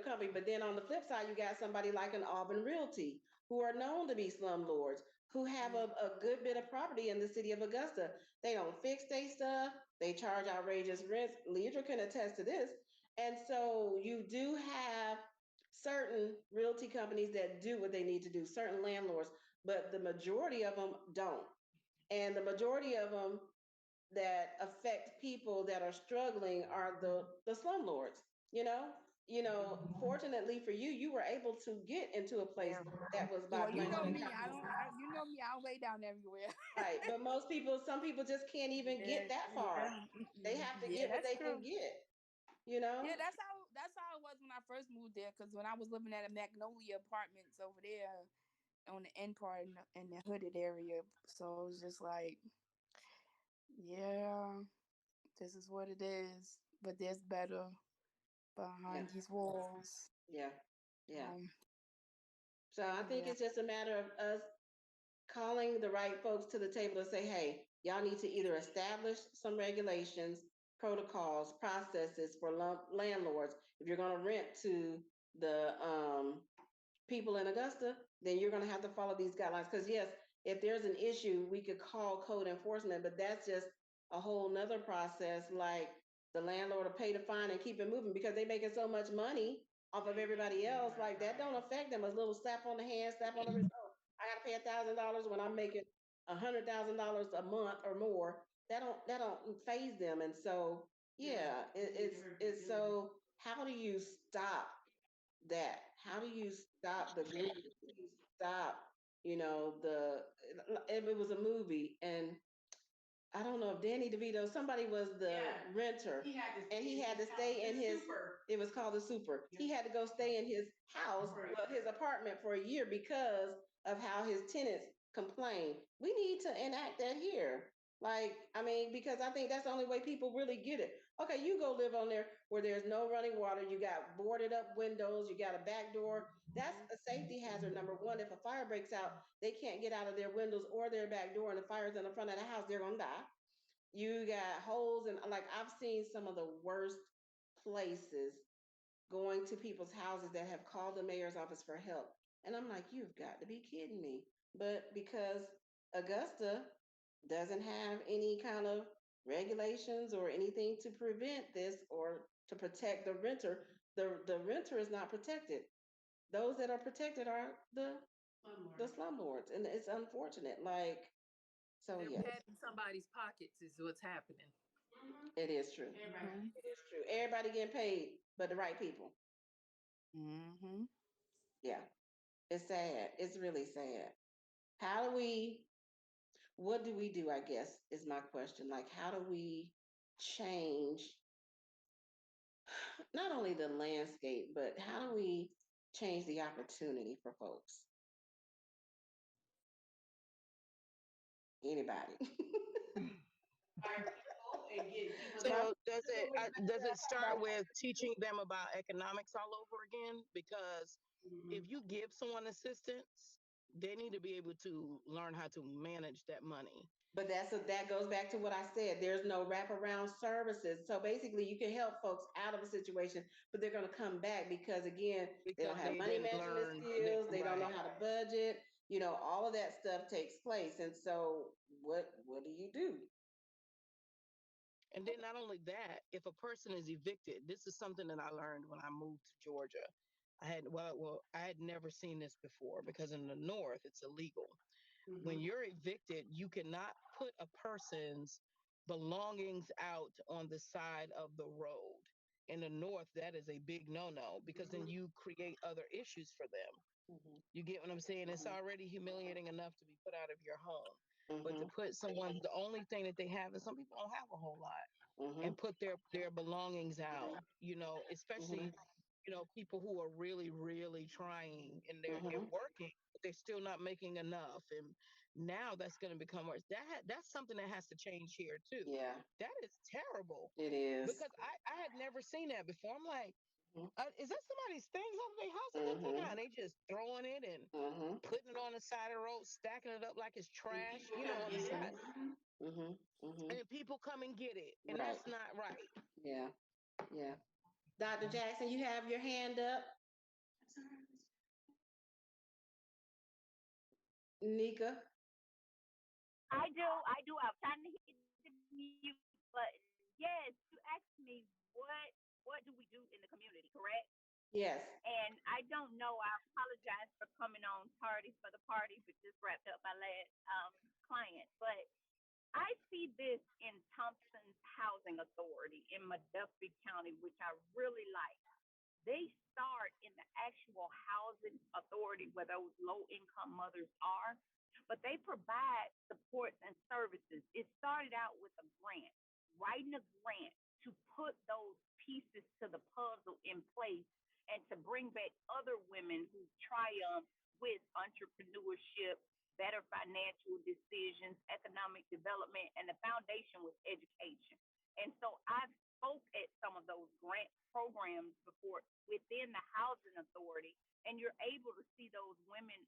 company. But then on the flip side, you got somebody like an Auburn Realty who are known to be slumlords, who have a good bit of property in the city of Augusta. They don't fix their stuff. They charge outrageous rents. Leidra can attest to this. And so you do have certain realty companies that do what they need to do, certain landlords, but the majority of them don't. And the majority of them that affect people that are struggling are the slumlords. You know, fortunately for you, you were able to get into a place that was by Well, you Blanchard know and me. I Calhoun. don't. You know me. I don't lay down everywhere. Right, but most people, some people just can't even get Yeah, that far. yeah, They have to yeah. get what That's they can true. get. You know. Yeah, that's how it was when I first moved there. Because when I was living at a Magnolia Apartments over there on the end part in the hooded area, so it was just like, yeah, this is what it is. But there's better Yeah, behind these walls. yeah, yeah. Um, So I think yeah. it's just a matter of us calling the right folks to the table to say, hey, y'all need to either establish some regulations, protocols, processes for landlords. If you're going to rent to the people in Augusta, then you're going to have to follow these guidelines. Because yes, if there's an issue, we could call code enforcement, but that's just a whole nother process. Like the landlord will pay the fine and keep it moving because they're making so much money off of everybody else. Like that don't affect them. A little slap on the hand, slap on the wrist. Oh, I got to pay $1,000 when I'm making $100,000 a month or more. That don't phase them. And so yeah, it's so. How do you stop that? How do you stop the greed? How do you stop, the if it was a movie and I don't know if Danny DeVito, somebody was the renter and he had to stay in his it was called the super. He had to go stay in his house, well, his apartment for a year because of how his tenants complained. We need to enact that here. Like, I mean, because I think that's the only way people really get it. Okay, you go live on there where there's no running water, you got boarded up windows, you got a back door. That's a safety hazard. Number one, if a fire breaks out, they can't get out of their windows or their back door, and the fire's in the front of the house, they're gonna die. You got holes, and like I've seen some of the worst places going to people's houses that have called the mayor's office for help. And I'm like, you've got to be kidding me. But because Augusta doesn't have any kind of regulations or anything to prevent this or to protect the renter, the renter is not protected. Those that are protected are the slumlords, and it's unfortunate. Like, so They're yes, patting somebody's pockets is what's happening. it is true. Mhm. It is true. Everybody getting paid, but the right people. Mhm. Yeah, it's sad. It's really sad. How do we, what do we do, I guess, is my question. Like, how do we change not only the landscape, but how do we change the opportunity for folks? Anybody? My So does it start with teaching them about economics all over again? Because if you give someone assistance, they need to be able to learn how to manage that money But that goes back to what I said. There's no wraparound services. So basically, you can help folks out of a situation, but they're going to come back because again, they because don't have they money didn't management learn that skills. They don't know right. how to budget. All of that stuff takes place. And so, what do you do? And then not only that, if a person is evicted, this is something that I learned when I moved to Georgia. I had never seen this before because in the North it's illegal. When you're evicted, you cannot put a person's belongings out on the side of the road. In the north, that is a big no-no because then Mhm. you create other issues for them. Mhm. You get what I'm saying? It's Mhm. already humiliating enough to be put out of your home. But to Mhm. put someone, the only thing that they have, and some people don't have a whole lot, Mhm. and put their belongings out, especially, Mhm. people who are really, really trying and they're Mhm. working, but they're still not making enough. And now that's going to become worse. That's something that has to change here too. Yeah, That is terrible it is. because I had never seen that before. I'm like, Mhm. is that somebody's things over their house that they put Mhm. out? They just throwing it and Mhm. putting it on the side of the road, stacking it up like it's trash, on the side. Mhm. Mhm. Mhm. And people come and get it. And Right. that's not right. Yeah. Yeah. Dr. Jackson, you have your hand up. Nika. I do. I was trying to hit the mute button. Yes, you asked me what do we do in the community, correct? Yes. And I don't know. I apologize for coming on tardy for the party, but just wrapped up my last client. But I see this in Thompson's Housing Authority in Montgomery County, which I really like. They start in the actual housing authority where those low income mothers are, but they provide supports and services. It started out with a grant, writing a grant to put those pieces to the puzzle in place and to bring back other women who triumph with entrepreneurship, better financial decisions, economic development, and the foundation was education. And so I've spoke at some of those grant programs before within the housing authority, and you're able to see those women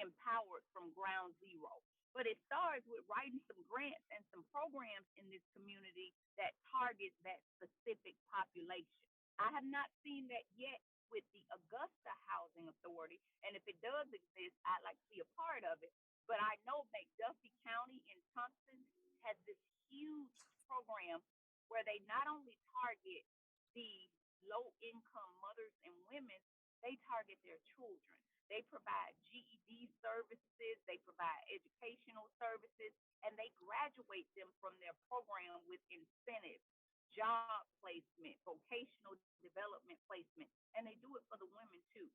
empowered from ground zero. But it starts with writing some grants and some programs in this community that targets that specific population. I have not seen that yet with the Augusta Housing Authority, and if it does exist, I'd like to be a part of it. But I know McDuffie County in Thompson has this huge program where they not only target the low income mothers and women, they target their children. They provide GED services, they provide educational services, and they graduate them from their program with incentives, job placement, vocational development placement, and they do it for the women too.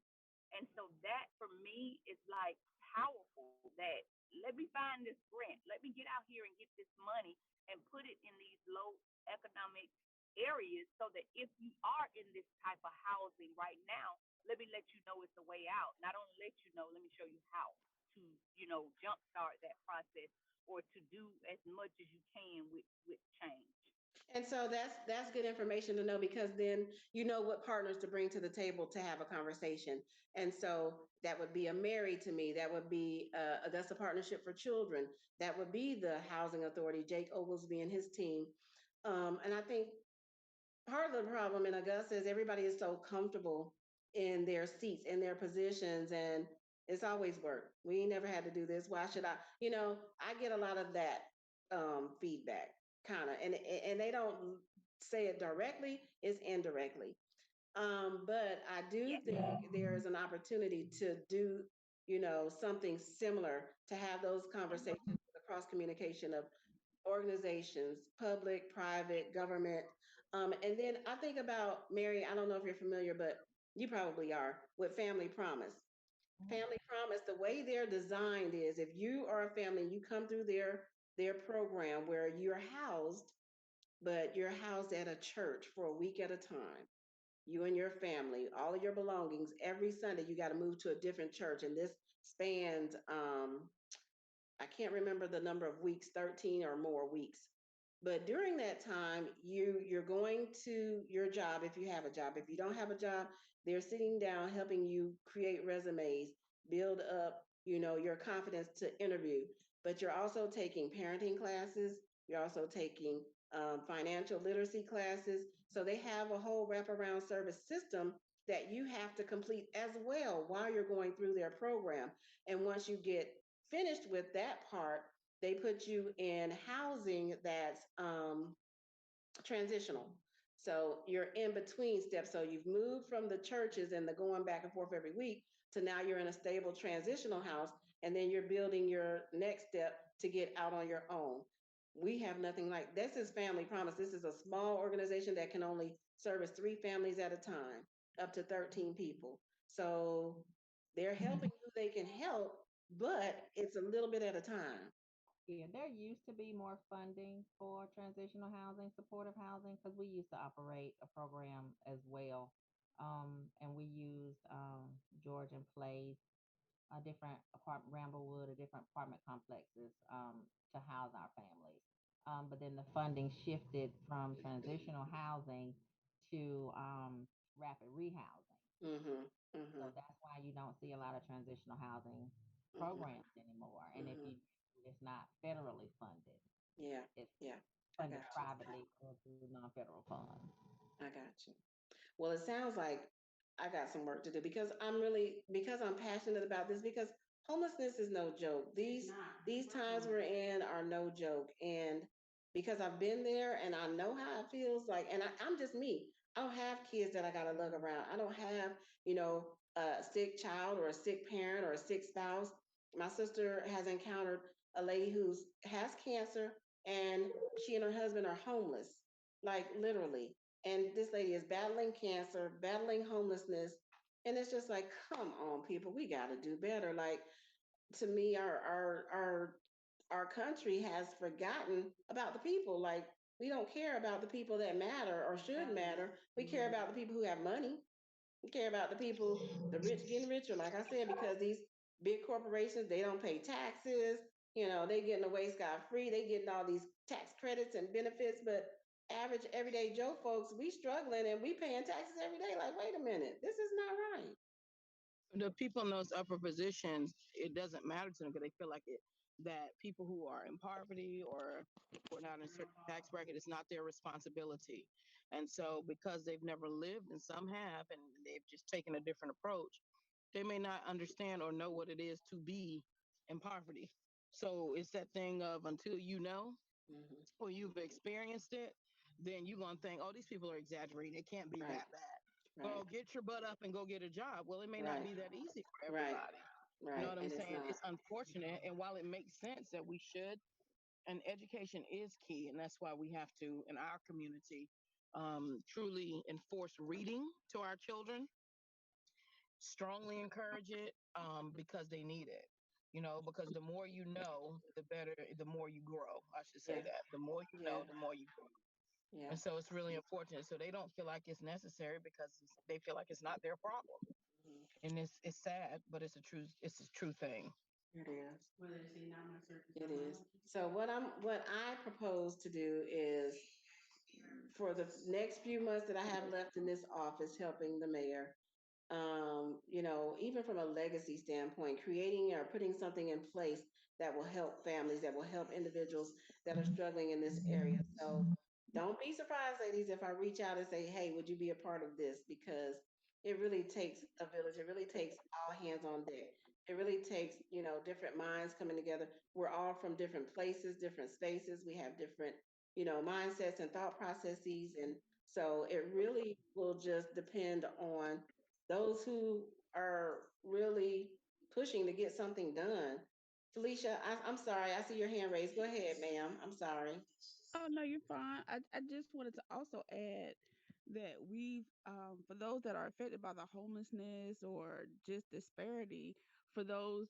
And so that for me is like powerful that let me find this grant, let me get out here and get this money and put it in these low economic areas so that if you are in this type of housing right now, let me let you know it's a way out. Not only let you know, let me show you how to, jumpstart that process or to do as much as you can with change. And so that's good information to know because then you know what partners to bring to the table to have a conversation. And so that would be a Mary to me. That would be Augusta Partnership for Children. That would be the Housing Authority, Jake Oglesby and his team. And I think part of the problem in Augusta is everybody is so comfortable in their seats, in their positions, and it's always work. We ain't never had to do this. Why should I? I get a lot of that feedback, kind of, and they don't say it directly; it's indirectly. But I do Yes. think there is an opportunity to do, something similar to have those conversations, the cross communication of organizations, public, private, government. And then I think about, Mary, I don't know if you're familiar, but you probably are, with Family Promise. Family Promise, the way they're designed is if you are a family and you come through their program where you're housed, but you're housed at a church for a week at a time. You and your family, all of your belongings, every Sunday you got to move to a different church. And this spans I can't remember the number of weeks, 13 or more weeks. But during that time, you're going to your job if you have a job. If you don't have a job, they're sitting down helping you create resumes, build up, your confidence to interview. But you're also taking parenting classes. You're also taking financial literacy classes. So they have a whole wraparound service system that you have to complete as well while you're going through their program. And once you get finished with that part, they put you in housing that's transitional. So you're in between steps. So you've moved from the churches and the going back and forth every week to now you're in a stable transitional house, and then you're building your next step to get out on your own. We have nothing like this. Is Family Promise. This is a small organization that can only service 3 families at a time, up to 13 people. So they're helping who they can help, but it's a little bit at a time. Yeah, there used to be more funding for transitional housing, supportive housing, because we used to operate a program as well. And we used Georgian Place, different apartment, Ramblewood, or different apartment complexes to house our families. But then the funding shifted from transitional housing to rapid rehousing. Mhm. So Mhm. that's why you don't see a lot of transitional housing Mhm. programs anymore. And if Mhm. you it's not federally funded. Yeah. It's Yeah. I funded got you. privately or through non-federal funds. I got you. Well, it sounds like I got some work to do because I'm passionate about this because homelessness is no joke. These times we're in are no joke, and because I've been there and I know how it feels like, and I'm just me. I don't have kids that I gotta lug around. I don't have a sick child or a sick parent or a sick spouse. My sister has encountered a lady who's has cancer, and she and her husband are homeless, like literally, and this lady is battling cancer, battling homelessness, and it's just like, come on, people, we got to do better. Like, to me, our country has forgotten about the people. Like, we don't care about the people that matter or should matter. We care about the people who have money. We care about the people, the rich getting richer, like I said, because these big corporations, they don't pay taxes. They getting away scot free. They getting all these tax credits and benefits, but average everyday Joe folks, we struggling and we paying taxes every day. Like, wait a minute, this is not right. The people in those upper positions, it doesn't matter to them because they feel like it that people who are in poverty or who are not in a certain tax bracket, it's not their responsibility. And so because they've never lived and some have and they've just taken a different approach, they may not understand or know what it is to be in poverty. So it's that thing of until you know Mm-hmm. or you've experienced it, then you're gonna think, oh, these people are exaggerating. It can't be Right, that bad. right, Well, get your butt up and go get a job. Well, it may not right, be that easy for right, everybody. You know right, what I'm and it's saying? not. It's unfortunate. And while it makes sense that we should, and education is key, and that's why we have to, in our community, truly enforce reading to our children, strongly encourage it because they need it. Because the more you know, the better, the more you grow. I should say Yeah, that. The more you yeah, know, the more you grow. yeah. And so it's really important. So they don't feel like it's necessary because they feel like it's not their problem. Mhm. And it's sad, but it's a true thing. It is. It is. So what I propose to do is, for the next few months that I have left in this office helping the mayor, even from a legacy standpoint, creating or putting something in place that will help families, that will help individuals that are struggling in this area. So don't be surprised, ladies, if I reach out and say, hey, would you be a part of this? Because it really takes a village. It really takes all hands on deck. It really takes, different minds coming together. We're all from different places, different spaces. We have different, mindsets and thought processes. And so it really will just depend on those who are really pushing to get something done. Felicia, I'm sorry. I see your hand raised. Go ahead, ma'am. I'm sorry. Oh no, you're fine. I just wanted to also add that we've for those that are affected by the homelessness or just disparity, for those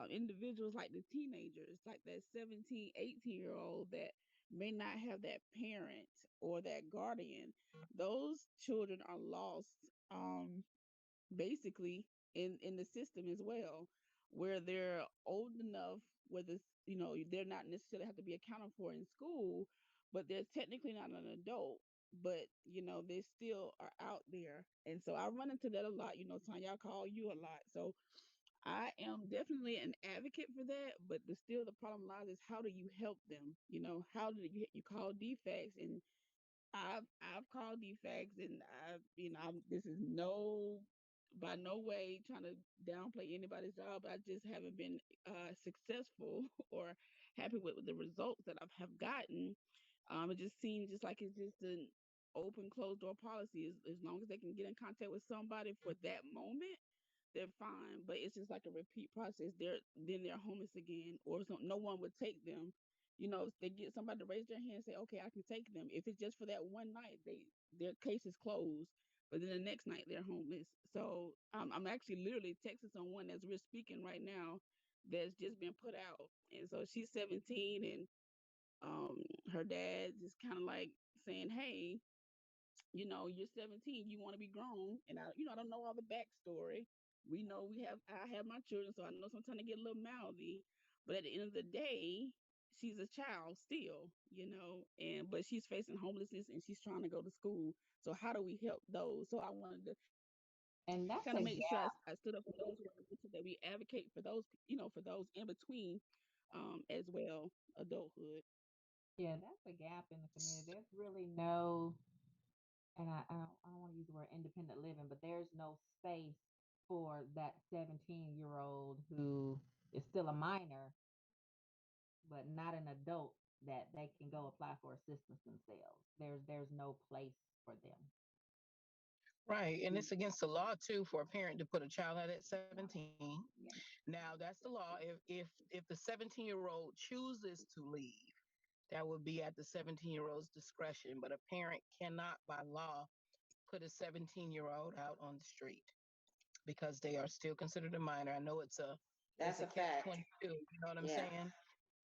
individuals like the teenagers, like that 17, 18-year old that may not have that parent or that guardian, those children are lost basically in the system as well, where they're old enough where this they're not necessarily have to be accounted for in school, but they're technically not an adult, but they still are out there. And so I run into that a lot. Tanya, I call you a lot. So I am definitely an advocate for that, but still the problem lies is how do you help them? How do you call defects? And I've called defects, and this is by no way trying to downplay anybody's job. I just haven't been successful or happy with the results that have gotten. It just seems just like it's just an open closed door policy. As long as they can get in contact with somebody for that moment, they're fine. But it's just like a repeat process. They're homeless again, or no one would take them they get somebody to raise their hand and say, okay, I can take them. If it's just for that one night, their case is closed. But then the next night they're homeless. So I'm actually literally texting someone as we're speaking right now that's just been put out. And so she's 17, and her dad just kind of like saying, hey, you're 17, you want to be grown. And I don't know all the backstory. I have my children, so I know sometimes they get a little mouthy, but at the end of the day, she's a child still, but she's facing homelessness and she's trying to go to school. So how do we help those? So I wanted to And that's kind a of make sure gap. I stood up for those who are mental, that we advocate for those, for those in between, as well, adulthood. Yeah, that's a gap in the community. There's really no, and I don't want to use the word independent living, but there's no space for that 17-year-old who is still a minor, but not an adult, that they can go apply for assistance themselves. There's no place for them. Right. And Mm. it's against the law too for a parent to put a child out at 17. Yeah. Now that's the law. If the 17-year-old chooses to leave, that would be at the 17-year-old's discretion. But a parent cannot by law put a 17-year-old out on the street because they are still considered a minor. I know it's That's a a catch fact. 22. You know what I'm Yeah. saying?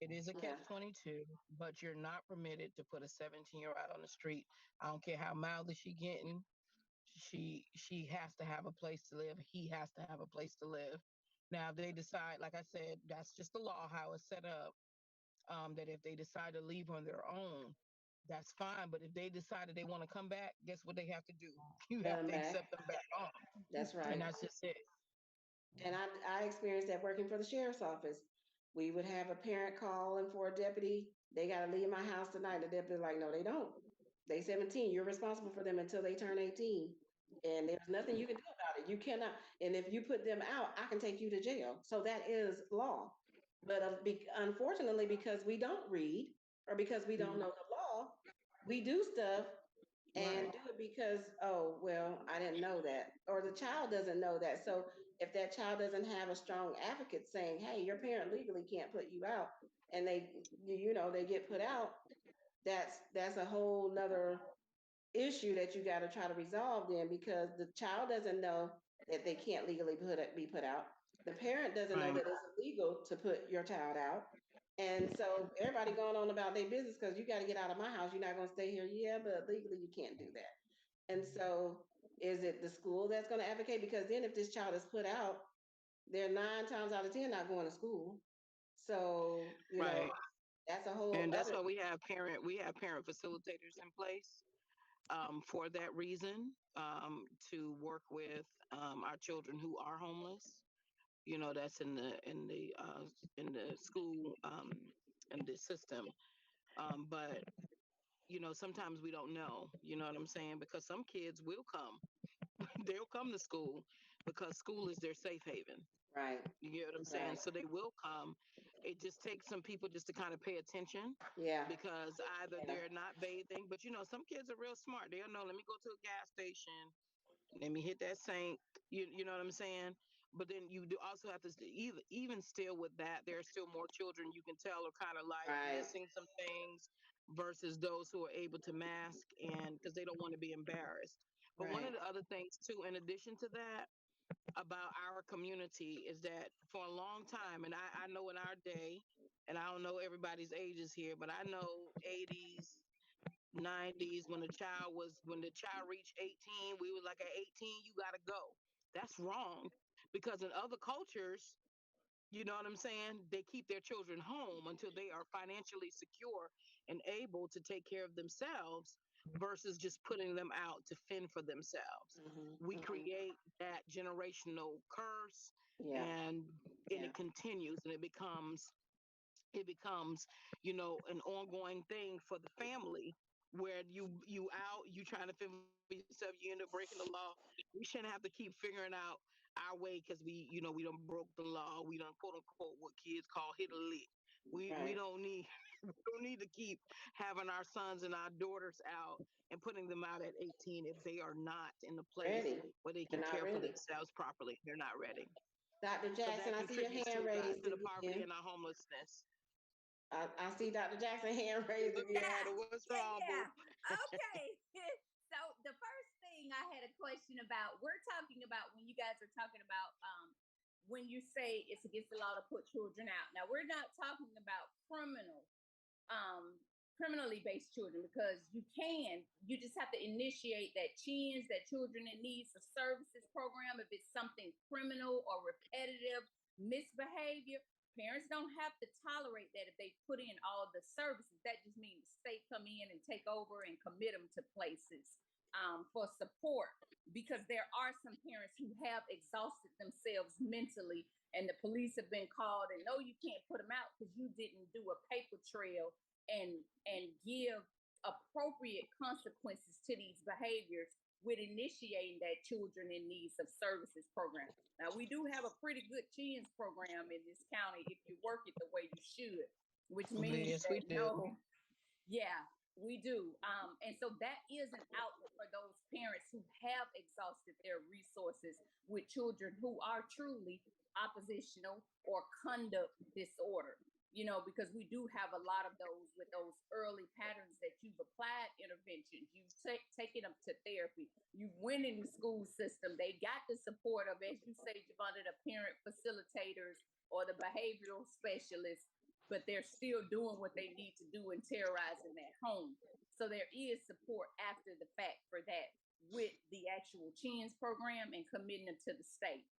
It is a Yeah. catch 22, but you're not permitted to put a 17-year-old out on the street. I don't care how mouthy she getting. She has to have a place to live. He has to have a place to live. Now, if they decide, like I said, that's just the law how it's set up. That if they decide to leave on their own, that's fine. But if they decide that they want to come back, guess what they have to do? You Put have them to back. accept them back on, That's and right. that's just it. And I experienced that working for the sheriff's office. We would have a parent calling for a deputy. They got to leave my house tonight. The deputy's like, no, they don't. They 17. You're responsible for them until they turn 18. And there's nothing you can do about it. You cannot. And if you put them out, I can take you to jail. So that is law. But unfortunately, because we don't read or because we don't Mm. know the law, we do stuff and Right. do it because, oh, well, I didn't know that, or the child doesn't know that. So if that child doesn't have a strong advocate saying, hey, your parent legally can't put you out, and they get put out, that's a whole nother issue that you got to try to resolve then, because the child doesn't know that they can't legally be put out. The parent doesn't know Right. that it's illegal to put your child out. And so everybody going on about their business because you got to get out of my house. You're not going to stay here. Yeah, but legally you can't do that. And so is it the school that's going to advocate? Because then if this child is put out, they're 9 times out of 10 not going to school. So, Right. that's a whole And that's other. why we have parent facilitators in place for that reason, to work with our children who are homeless. That's in the school, in the system. But sometimes we don't know. You know what I'm saying? Because some kids will come, they'll come to school because school is their safe haven. Right, You get what I'm saying? right. So they will come. It just takes some people just to kind of pay attention Yeah, because either yeah, they're not bathing, but some kids are real smart. They'll know, let me go to a gas station, let me hit that sink. You know what I'm saying? But then you do also have to even still with that, there are still more children you can tell are kind of like right, missing some things versus those who are able to mask and because they don't want to be embarrassed. But one right. of the other things too, in addition to that, about our community is that for a long time, and I know in our day, and I don't know everybody's ages here, but I know 80s, 90s when the child reached 18, we was like at 18 you got to go. That's wrong because in other cultures, you know what I'm saying, they keep their children home until they are financially secure and able to take care of themselves versus just putting them out to fend for themselves. Hmm. We Hmm. create that generational curse, Yeah, and yeah, it continues and it becomes an ongoing thing for the family where you out, you trying to fend for yourself, you end up breaking the law. We shouldn't have to keep figuring out our way because we done broke the law, we done quote unquote what kids call hit a lick. We right. don't need we don't need to keep having our sons and our daughters out and putting them out at 18 if they are not in a place Ready. where they They're can not care for ready. themselves properly. They're not ready Dr. because Jackson, that I see your contributes to hand the raised to the poverty again. and our homelessness. I see Dr. Jackson hand raised Look again. at her. What's wrong, Yeah. boo? Okay. So the first thing I had a question about, we're talking about when you guys are talking about when you say it's against the law to put children out. Now we're not talking about criminally based children, because you just have to initiate that CHINS, that children in needs of services program. If it's something criminal or repetitive misbehavior, parents don't have to tolerate that. If they put in all the services, that just means the state come in and take over and commit them to places for support, because there are some parents who have exhausted themselves mentally, and the police have been called and no, you can't put them out because you didn't do a paper trail and give appropriate consequences to these behaviors with initiating that children in needs of services program. Now we do have a pretty good CHINS program in this county if you work it the way you should, which means Yes, we do. yeah, we do. And so that is an outlet for those parents who have exhausted their resources with children who are truly oppositional or conduct disorder. Because we do have a lot of those with those early patterns that you've applied interventions, you've taken them to therapy, you've went in the school system, they got the support of, as you say, Javonda, the parent facilitators or the behavioral specialists, but they're still doing what they need to do and terrorizing that home. So there is support after the fact for that with the actual CHINS program and committing them to the state.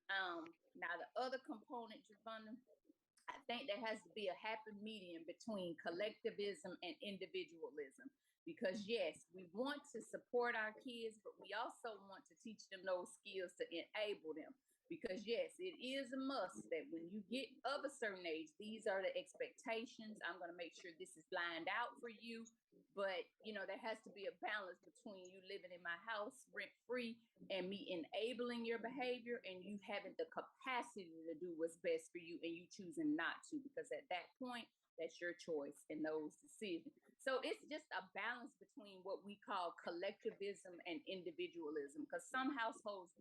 Now the other component, Javonda, I think there has to be a happy medium between collectivism and individualism, because yes, we want to support our kids, but we also want to teach them those skills to enable them. Because yes, it is a must that when you get of a certain age, these are the expectations. I'm going to make sure this is lined out for you. But, there has to be a balance between you living in my house rent free and me enabling your behavior, and you having the capacity to do what's best for you and you choosing not to, because at that point, that's your choice and those decisions. So it's just a balance between what we call collectivism and individualism, because some households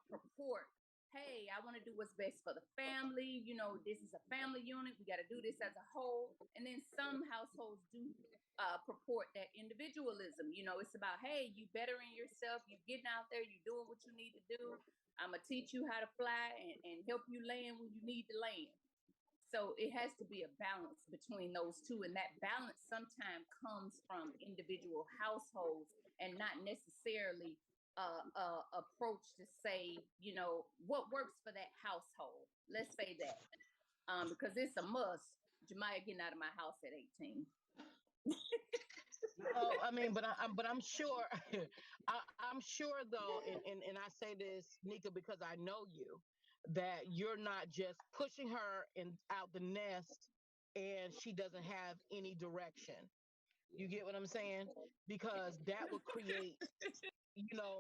purport, hey, I want to do what's best for the family. This is a family unit. We got to do this as a whole. And then some households do purport that individualism. It's about, hey, you bettering yourself. You getting out there. You doing what you need to do. I'm going to teach you how to fly and help you land when you need to land. So it has to be a balance between those two. And that balance sometimes comes from individual households and not necessarily approach to say, what works for that household. Let's say that, because it's a must. Jemiah getting out of my house at 18. Oh, but I'm sure, I'm sure though, and I say this, Nika, because I know you, that you're not just pushing her out the nest and she doesn't have any direction. You get what I'm saying? Because that would create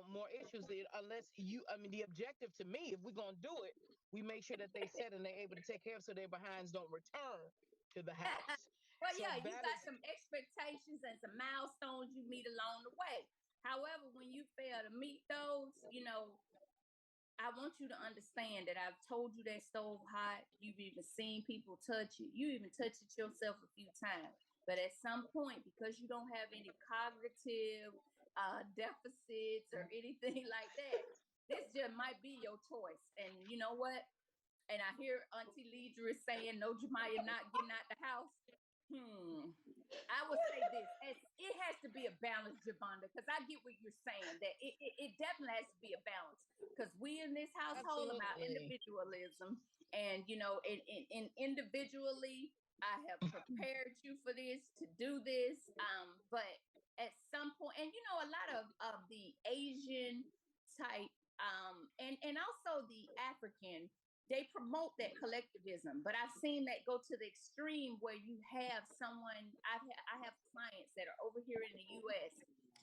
more issues unless the objective to me, if we're going to do it, we make sure that they set and they're able to take care of so their behinds don't return to the house. Well, yeah, you got some expectations and some milestones you meet along the way. However, when you fail to meet those, I want you to understand that I've told you that stove hot. You've even seen people touch it. You even touched it yourself a few times. But at some point, because you don't have any cognitive deficits or anything like that, this just might be your choice. And you know what? And I hear Auntie Leidra saying, no, Jemiah not getting out the house. I would say this, it has to be a balance, Javonda, because I get what you're saying, that it definitely has to be a balance, because we in this household about individualism, and and individually, I have prepared you for this, to do this, but at some point, and a lot of the Asian type, and also the African, they promote that collectivism, but I've seen that go to the extreme where you have someone, I have clients that are over here in the US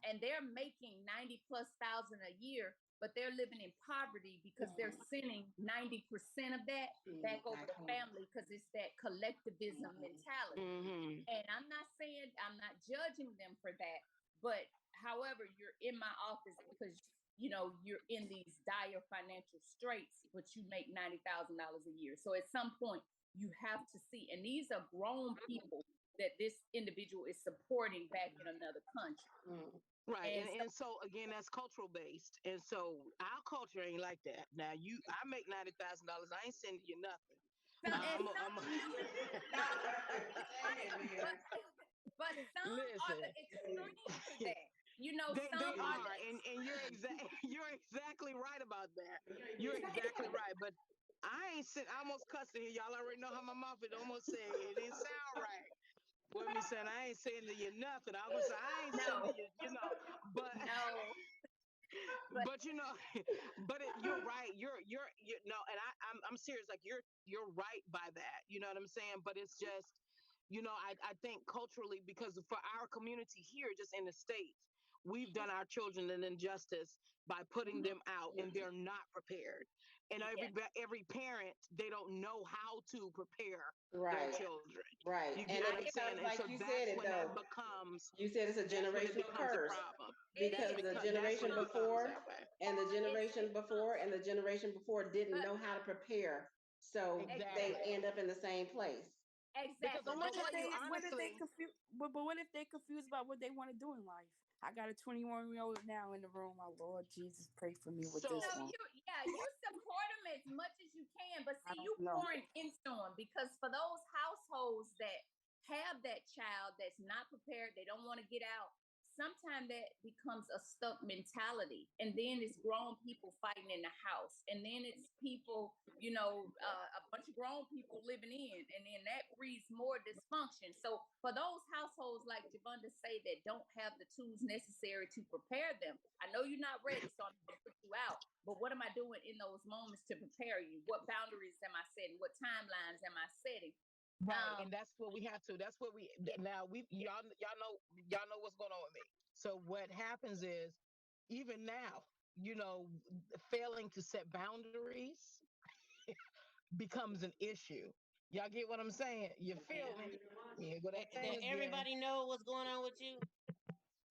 and they're making 90,000+ a year, but they're living in poverty because they're sending 90% of that back over to family, because it's that collectivism mentality. Mm-hmm. And I'm not saying, I'm not judging them for that, but however, you're in my office because you're in these dire financial straits, but you make $90,000 a year. So at some point, you have to see, and these are grown people that this individual is supporting back in another country. Mm. Right. And so, And so again, that's cultural based. And so our culture ain't like that. Now I make $90,000. I ain't sending you nothing. and I'm a, now, Dang it, but but some are listen. the extreme to that. You know, They some are are, the and you're exactly right about that. You're exactly right. But I almost cussed in here. Y'all already know how my mouth it almost said it didn't sound right. What me saying? I ain't saying to you nothing. I was I ain't no, sending you, but no, but but you're right. You no, and I'm serious. Like you're right by that. You know what I'm saying? But it's just, I think culturally, because for our community here, just in the States, we've done our children an injustice by putting them out, and they're not prepared. And yeah, every parent, they don't know how to prepare their Right, yeah. children. right. You And get I what it I'm hear saying? becomes And like so you said that's it when that though. becomes You said it's a that's when it generational becomes a curse problem. it because is. the That's generation when it Becomes, becomes before that way. and the generation it before becomes, and the generation before didn't but know how to prepare. So they exactly, Exactly. end up in the same place. Because exactly. I'm But gonna But tell you what if they honestly, confused? But what if they confused about what they want to do in life? I got a 21-year-old now in the room. My Lord Jesus, pray for me with this no, so one. you support them as much as you can, but I see, you don't know. pouring into them because for those households that have that child that's not prepared, they don't want to get out. Sometimes that becomes a stuck mentality, and then it's grown people fighting in the house, and then it's people, a bunch of grown people living in, and then that breeds more dysfunction. So for those households like Javonda say that don't have the tools necessary to prepare them, I know you're not ready, so I'm going to put you out. But what am I doing in those moments to prepare you? What boundaries am I setting? What timelines am I setting? right, Um, and that's what we have to. That's what we yeah, now we y'all know what's going on with me. So what happens is, even now, failing to set boundaries becomes an issue. Y'all get what I'm saying? You feel me? Yeah, well, that thing That is getting, everybody know what's going on with you.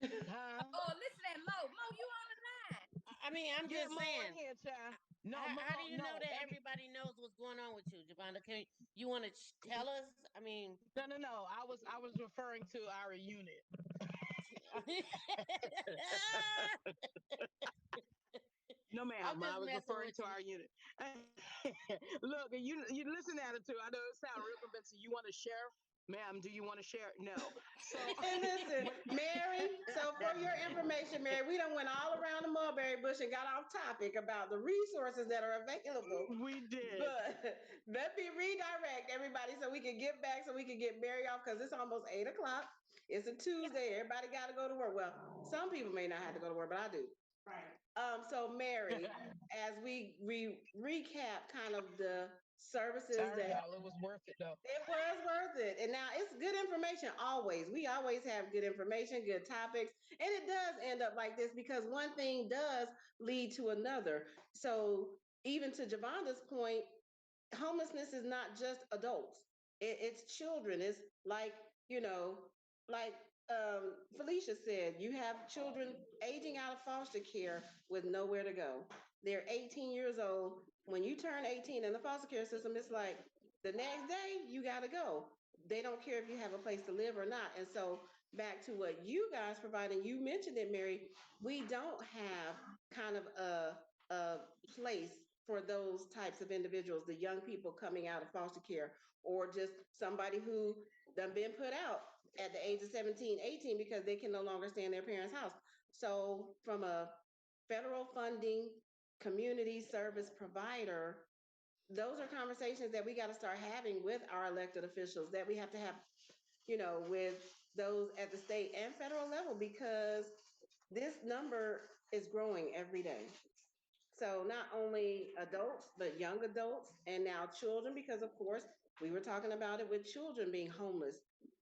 huh? oh, listen at Mo. Mo, you on the line? I mean, I'm Yeah, just Mo in saying. here, child. No, How do you no, know that everybody knows what's going on with you, Javonda? Can you want to tell us? I mean, no. I was referring to our unit. No, I'm ma'am. I just was messing referring with to you. our unit. Look, you listen attitude. I know it sounds real convincing. You want to share, ma'am? Do you want to share? No. So And listen, when Mary, so for your information, Mary, we done went all around the mulberry bush and got off topic about the resources that are available. we did, But let me redirect everybody so we can get back, so we can get Mary off because it's almost 8 o'clock. It's a Yeah, Tuesday. Everybody got to go to work. Well, some people may not have to go to work, but I do. So Mary, as we recap kind of the services sorry, that y'all. It was worth it though. it was worth it. And now it's good information always. We always have good information, good topics. And it does end up like this because one thing does lead to another. So even to Javonda's point, homelessness is not just adults. It's children. It's like, you know, like Felicia said, you have children aging out of foster care with nowhere to go. They're 18 years old. When you turn 18 in the foster care system, it's like the next day you got to go. They don't care if you have a place to live or not. And so back to what you guys provide, and you mentioned it, Mary, we don't have kind of a place for those types of individuals, the young people coming out of foster care, or just somebody who done been put out at the age of 17, 18 because they can no longer stay in their parents' house. So from a federal funding community service provider, those are conversations that we got to start having with our elected officials, that we have to have, with those at the state and federal level, because this number is growing every day. So not only adults, but young adults and now children, because of course we were talking about it with children being homeless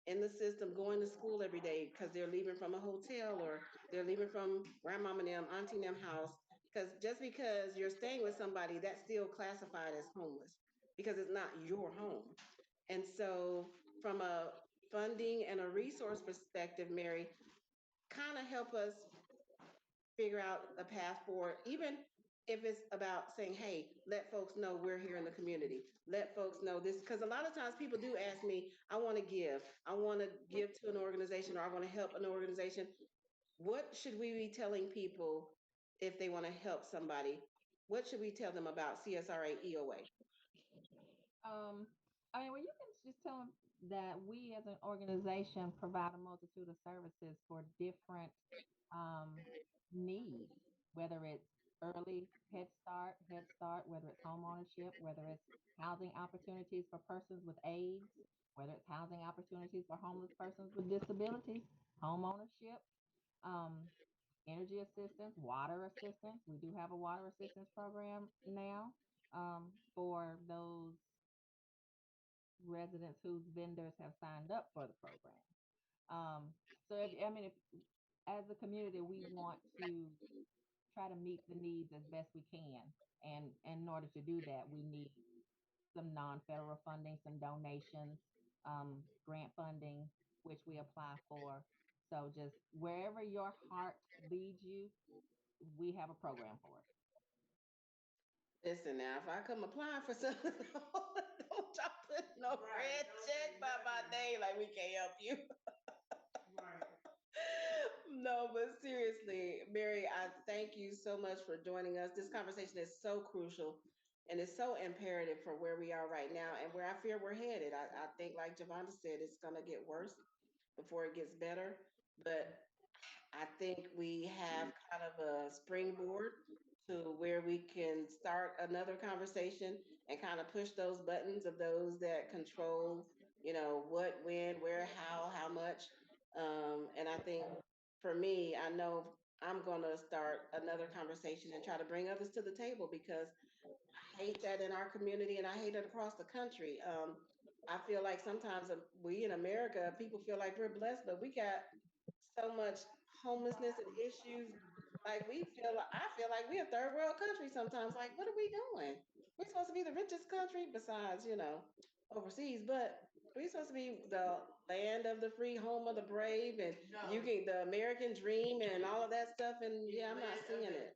in the system, going to school every day because they're leaving from a hotel or they're leaving from grandmama and them, auntie and them house. Because just because you're staying with somebody, that's still classified as homeless because it's not your home. And so from a funding and a resource perspective, Mary, kind of help us figure out a path forward, even if it's about saying, hey, let folks know we're here in the community. Let folks know this. Because a lot of times people do ask me, I want to give. I want to give to an organization or I want to help an organization. What should we be telling people if they want to help somebody? What should we tell them about CSRA EOA? Um, I mean, well, you can just tell them that we as an organization provide a multitude of services for different um, needs, whether it's early head start, whether it's home ownership, whether it's housing opportunities for persons with AIDS, whether it's housing opportunities for homeless persons with disabilities, home ownership, um, energy assistance, water assistance. We do have a water assistance program now for those residents whose vendors have signed up for the program. So, if as a community, we want to try to meet the needs as best we can, and in order to do that, we need some non-federal funding, some donations, grant funding, which we apply for. So, just wherever your heart leads you, we have a program for it. Listen now, if I come applying for something, don't y'all put no red check by my name like we can't help you. No, but seriously, Mary, I thank you so much for joining us. This conversation is so crucial and it's so imperative for where we are right now and where I fear we're headed. I think, like Javonda said, it's going to get worse before it gets better. But I think we have kind of a springboard to where we can start another conversation and kind of push those buttons of those that control, what, when, where, how much. And I think for me, I know I'm going to start another conversation and try to bring others to the table because I hate that in our community and I hate it across the country. I feel like sometimes we in America, people feel like we're blessed, but we got so much homelessness and issues. Like I feel like we're a third world country sometimes. Like, what are we doing? We're supposed to be the richest country besides, overseas, but we're supposed to be the land of the free, home of the brave, and you can the American dream and all of that stuff. And yeah, I'm not seeing it.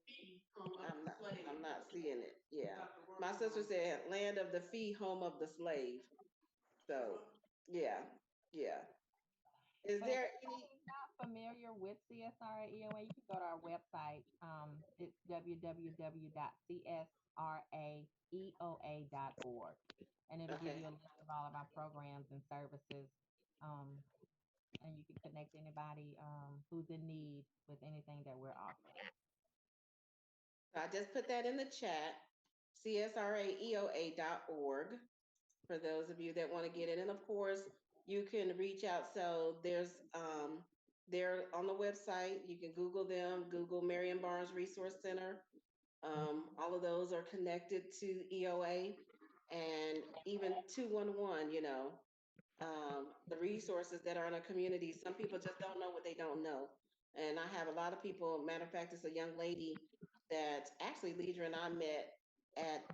I'm not seeing it. Yeah. My sister said land of the free, home of the slave. So yeah, yeah. Is But if there any anybody's not familiar with CSRA EOA, you can go to our website. It's www.csraeoa.org, and it'll give okay. you a list of all of our programs and services. Um, and you can connect anybody who's in need with anything that we're offering. So I just put that in the chat, csraeoa.org, for those of you that want to get it. And of course, you can reach out. So they're on the website. You can Google them, Google Marion Barnes Resource Center. All of those are connected to EOA and even 211, the resources that are in a community. Some people just don't know what they don't know. And I have a lot of people, matter of fact, it's a young lady that actually Leidra and I met at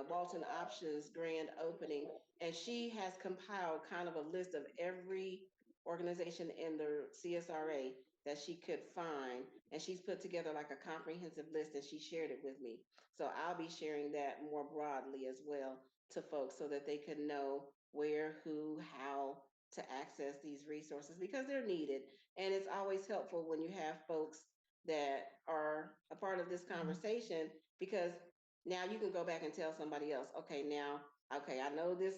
Walton Options grand opening. And she has compiled kind of a list of every organization in the CSRA that she could find. And she's put together like a comprehensive list and she shared it with me. So I'll be sharing that more broadly as well to folks so that they can know where, who, how to access these resources because they're needed. And it's always helpful when you have folks that are a part of this conversation because now you can go back and tell somebody else, okay, now, okay, I know this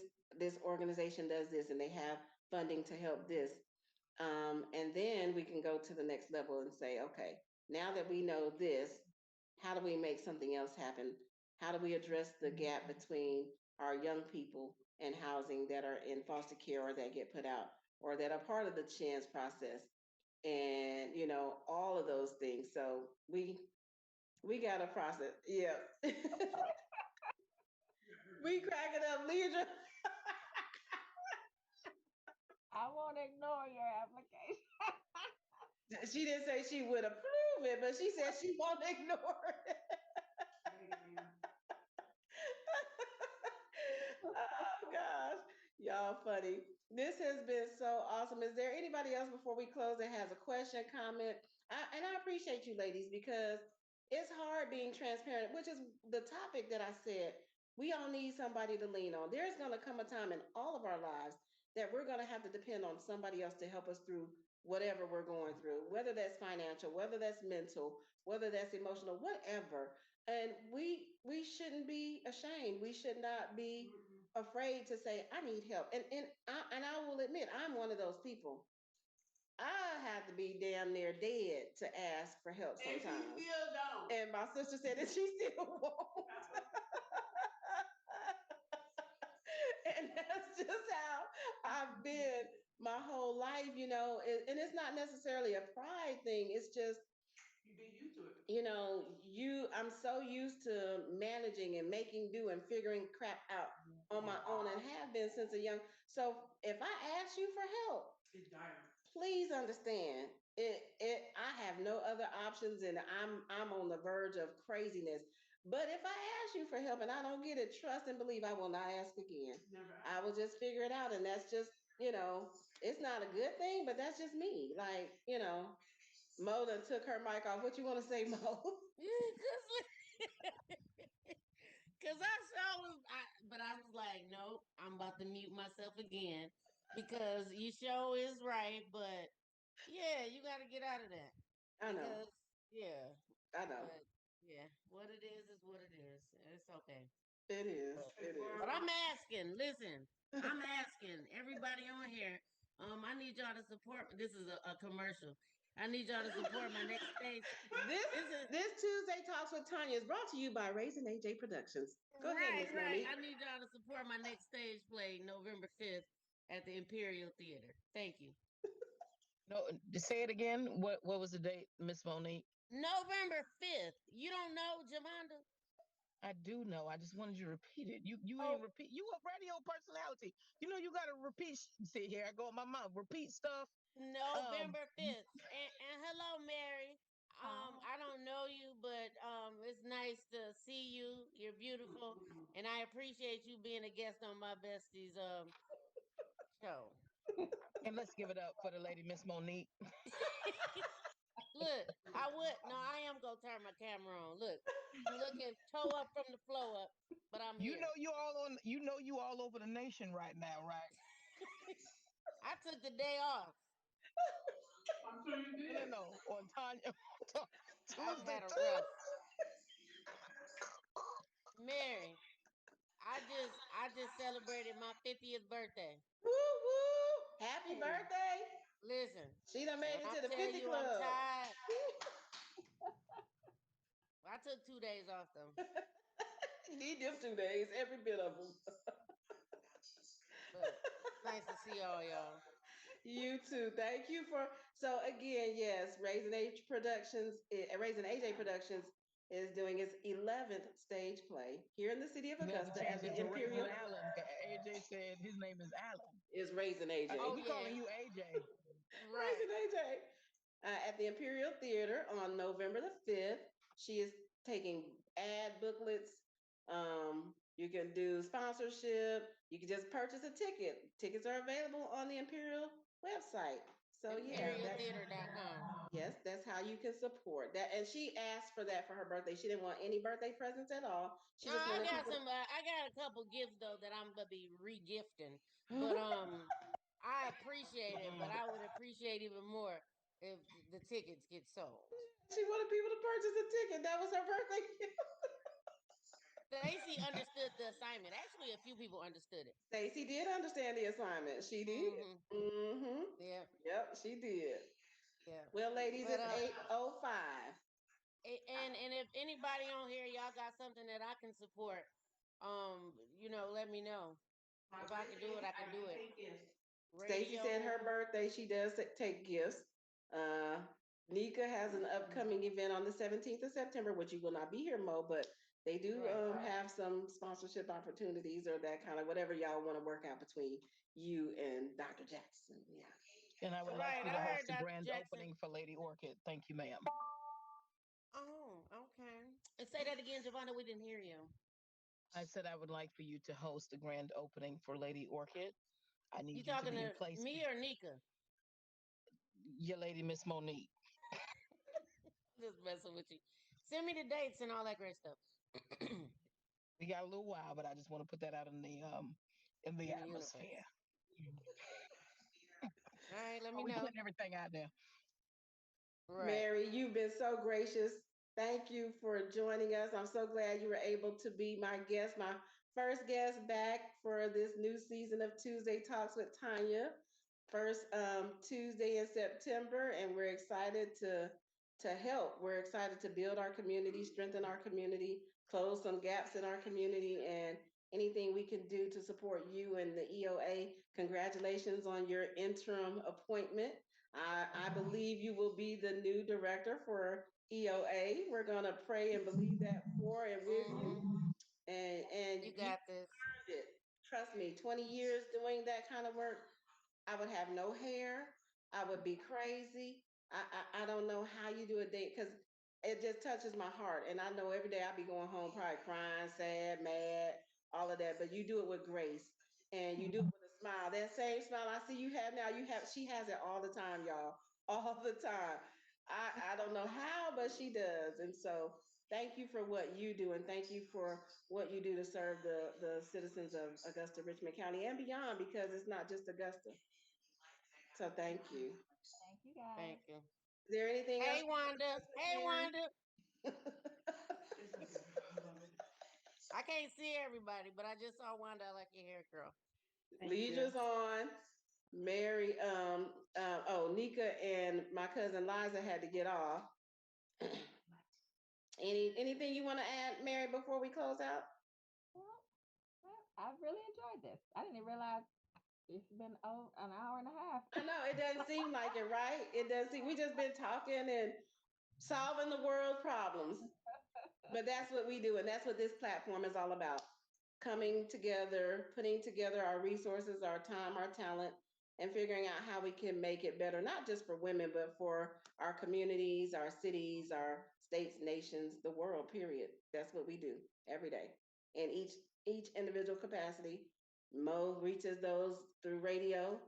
organization does this and they have funding to help this. And then we can go to the next level and say, okay, now that we know this, how do we make something else happen? How do we address the gap between our young people and housing that are in foster care or that get put out or that are part of the chance process? And all of those things. So we got to process. Yeah. We crack it up, Leidra. I won't ignore your application. She didn't say she would approve it, but she said she won't ignore it. Oh gosh, y'all funny. This has been so awesome. Is there anybody else before we close that has a question, comment? And I appreciate you ladies because it's hard being transparent, which is the topic that I said. We all need somebody to lean on. There's going to come a time in all of our lives that we're going to have to depend on somebody else to help us through whatever we're going through, whether that's financial, whether that's mental, whether that's emotional, whatever. And we shouldn't be ashamed. We should not be afraid to say I need help. And I will admit I'm one of those people. I have to be damn near dead to ask for help sometimes. And she still don't. And my sister said that she still won't. And that's just how I've been my whole life, and it's not necessarily a pride thing. It's just you get used to it. I'm so used to managing and making do and figuring crap out on my own and have been since a young. So if I ask you for help, it's dire. Please understand I have no other options and I'm on the verge of craziness. But if I ask you for help and I don't get it, trust and believe I will not ask again. I will just figure it out. And that's just, it's not a good thing, but that's just me. Like, Mo done took her mic off. What you want to say, Mo? Cause but I was like, nope, I'm about to mute myself again because you show is right, but yeah, you got to get out of that. I know. Because, yeah, I know. but yeah, what it is what it is. It's okay. It is. It is. But I'm asking. Listen, I'm asking everybody on here. I need y'all to support. This is a commercial. I need y'all to support my next stage. This Tuesday Talks with Tonia is brought to you by Raising AJ Productions. Go ahead, Miss Right. Monique. I need y'all to support my next stage play November 5th at the Imperial Theater. Thank you. No, say it again. What was the date, Miss Monique? November 5th. You don't know, Javonda? I do know. I just wanted you to repeat it. You ain't repeat. You a radio personality. You got to repeat. See, here I go with my mouth. Repeat stuff. November 5th. And hello, Mary. I don't know you, but it's nice to see you. You're beautiful, and I appreciate you being a guest on my bestie's show. And let's give it up for the lady, Miss Monique. Look, I am gonna turn my camera on. Look, I'm looking toe up from the flow up, but I'm here. You all over the nation right now, right? I took the day off. I'm sure you did. No. On Tonia I've Tuesday. had a rough. Mary, I just celebrated my 50th birthday. Woo woo! Happy birthday! Listen, She done made it to the 50 you, club. I'm tired. I took 2 days off though. Need them 2 days, every bit of them. But nice to see all y'all. You too. Thank you for. So again, yes, Raising AJ Productions is doing its 11th stage play here in the city of Augusta at the Imperial. Alan. AJ said his name is Alan. Is Raising AJ. We calling you AJ. Right. Raising AJ. At the Imperial Theater on November the 5th. She is taking ad booklets. You can do sponsorship. You can just purchase a ticket. Tickets are available on the Imperial website. So ImperialTheater.com. Yes, that's how you can support that. And she asked for that for her birthday. She didn't want any birthday presents at all. She just I wanted got people... I got a couple gifts though that I'm gonna be regifting. But I appreciate it, but I would appreciate even more if the tickets get sold. She wanted people to purchase a ticket. That was her birthday gift. Stacey understood the assignment. Actually, a few people understood it. Stacey did understand the assignment. She did. Yeah. Yep, she did. Yeah. Well, ladies, it's 8:05. And if anybody on here, y'all got something that I can support, let me know. If I can do it, I can do it. Stacey said her birthday, she does take gifts. Nika has an upcoming event on the 17th of September, which you will not be here, Mo, but they do have some sponsorship opportunities or that kind of whatever y'all want to work out between you and Dr. Jackson. Yeah. And I would like you to host the grand opening for Lady Orchid. Thank you, ma'am. Oh, okay. And say that again, Javonda. We didn't hear you. I said I would like for you to host the grand opening for Lady Orchid. I need you talking to be in place. Me or Nika? Your lady, Miss Monique. Just messing with you. Send me the dates and all that great stuff. We got a little while, but I just want to put that out in the In the universe. atmosphere. All right, let Oh, me we know. putting everything out there. Right. Mary, you've been so gracious. Thank you for joining us. I'm so glad you were able to be my guest, my first guest back for this new season of Tuesday Talks with Tonya. First Tuesday in September, and we're excited to help. We're excited to build our community, strengthen our community, close some gaps in our community, and anything we can do to support you and the EOA. Congratulations on your interim appointment. I believe you will be the new director for EOA. We're gonna pray and believe that for and with you. And You got this. earned it. Trust me, 20 years doing that kind of work, I would have no hair. I would be crazy. I don't know how you do a date because it just touches my heart. And I know every day I'll be going home probably crying, sad, mad, all of that. But you do it with grace and you do it with a smile. That same smile I see you have now, she has it all the time, y'all. All the time. I don't know how, but she does. And so thank you for what you do and thank you for what you do to serve the citizens of Augusta, Richmond County and beyond because it's not just Augusta. So thank you. Thank you guys. Thank you. Is there anything else? Hey, Wanda. Hey, Wanda. I can't see everybody, but I just saw Wanda. I like your hair, girl. Leisure's on. Mary, Nika and my cousin Liza had to get off. Anything you want to add, Mary, before we close out? Well, I've really enjoyed this. I didn't even realize it's been an hour and a half. I know it doesn't seem like it, right? It doesn't seem. We just been talking and solving the world's problems. But that's what we do, and that's what this platform is all about. Coming together, putting together our resources, our time, our talent, and figuring out how we can make it better, not just for women, but for our communities, our cities, our states, nations, the world, period. That's what we do every day. In each individual capacity. Mo reaches those through radio.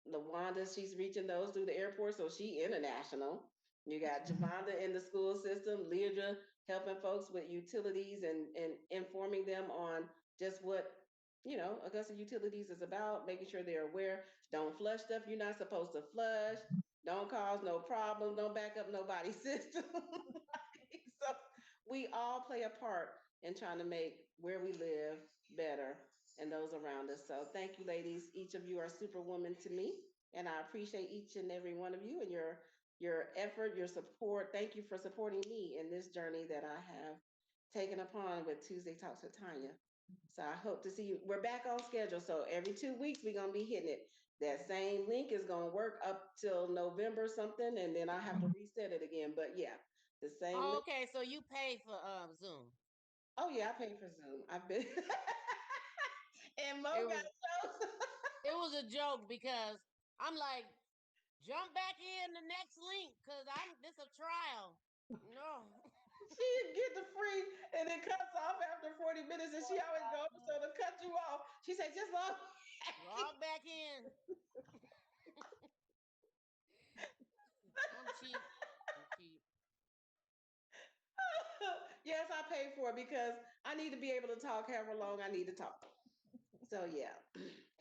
LaWanda, she's reaching those through the airport, so she international. You got Javonda in the school system, Leandra helping folks with utilities and informing them on just what, Augusta Utilities is about, making sure they're aware. Don't flush stuff you're not supposed to flush. Don't cause no problem. Don't back up nobody's system. So we all play a part in trying to make where we live better and those around us. So thank you, ladies. Each of you are superwoman to me, and I appreciate each and every one of you and your effort, your support. Thank you for supporting me in this journey that I have taken upon with Tuesday Talks with Tonya. So I hope to see you. We're back on schedule. So every 2 weeks, we're going to be hitting it. That same link is going to work up till November something, and then I have to reset it again. But yeah, the same. Oh, okay, so you pay for Zoom. Oh yeah, I pay for Zoom. I've been and Mo got shows. It was a joke because I'm like, jump back in the next link because this a trial. No. She get the free and it cuts off after 40 minutes and she always goes so to cut you off. She said, just log back in. I'm cheap. Yes, I pay for it because I need to be able to talk however long I need to talk. So yeah,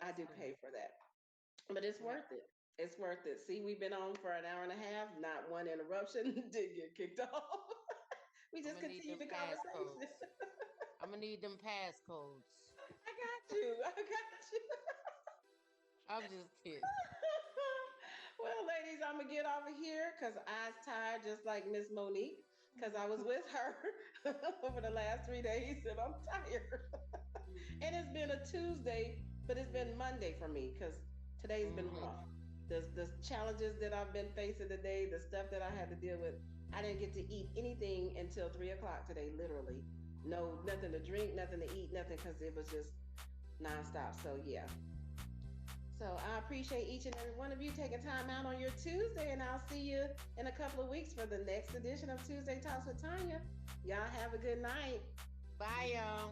I do pay for that. But it's worth it. It's worth it. See, we've been on for an hour and a half, not one interruption, didn't get kicked off. We just continue the conversation. I'm gonna need them passcodes. I got you. I'm just kidding. Well, ladies, I'm gonna get off of here because I'm tired, just like Miss Monique, because I was with her over the last 3 days and I'm tired. And it's been a Tuesday, but it's been Monday for me because today's been rough. The challenges that I've been facing today, the stuff that I had to deal with. I didn't get to eat anything until 3 o'clock today, literally. No, nothing to drink, nothing to eat, nothing, because it was just nonstop. So yeah. So I appreciate each and every one of you taking time out on your Tuesday, and I'll see you in a couple of weeks for the next edition of Tuesday Talks with Tonya. Y'all have a good night. Bye, y'all.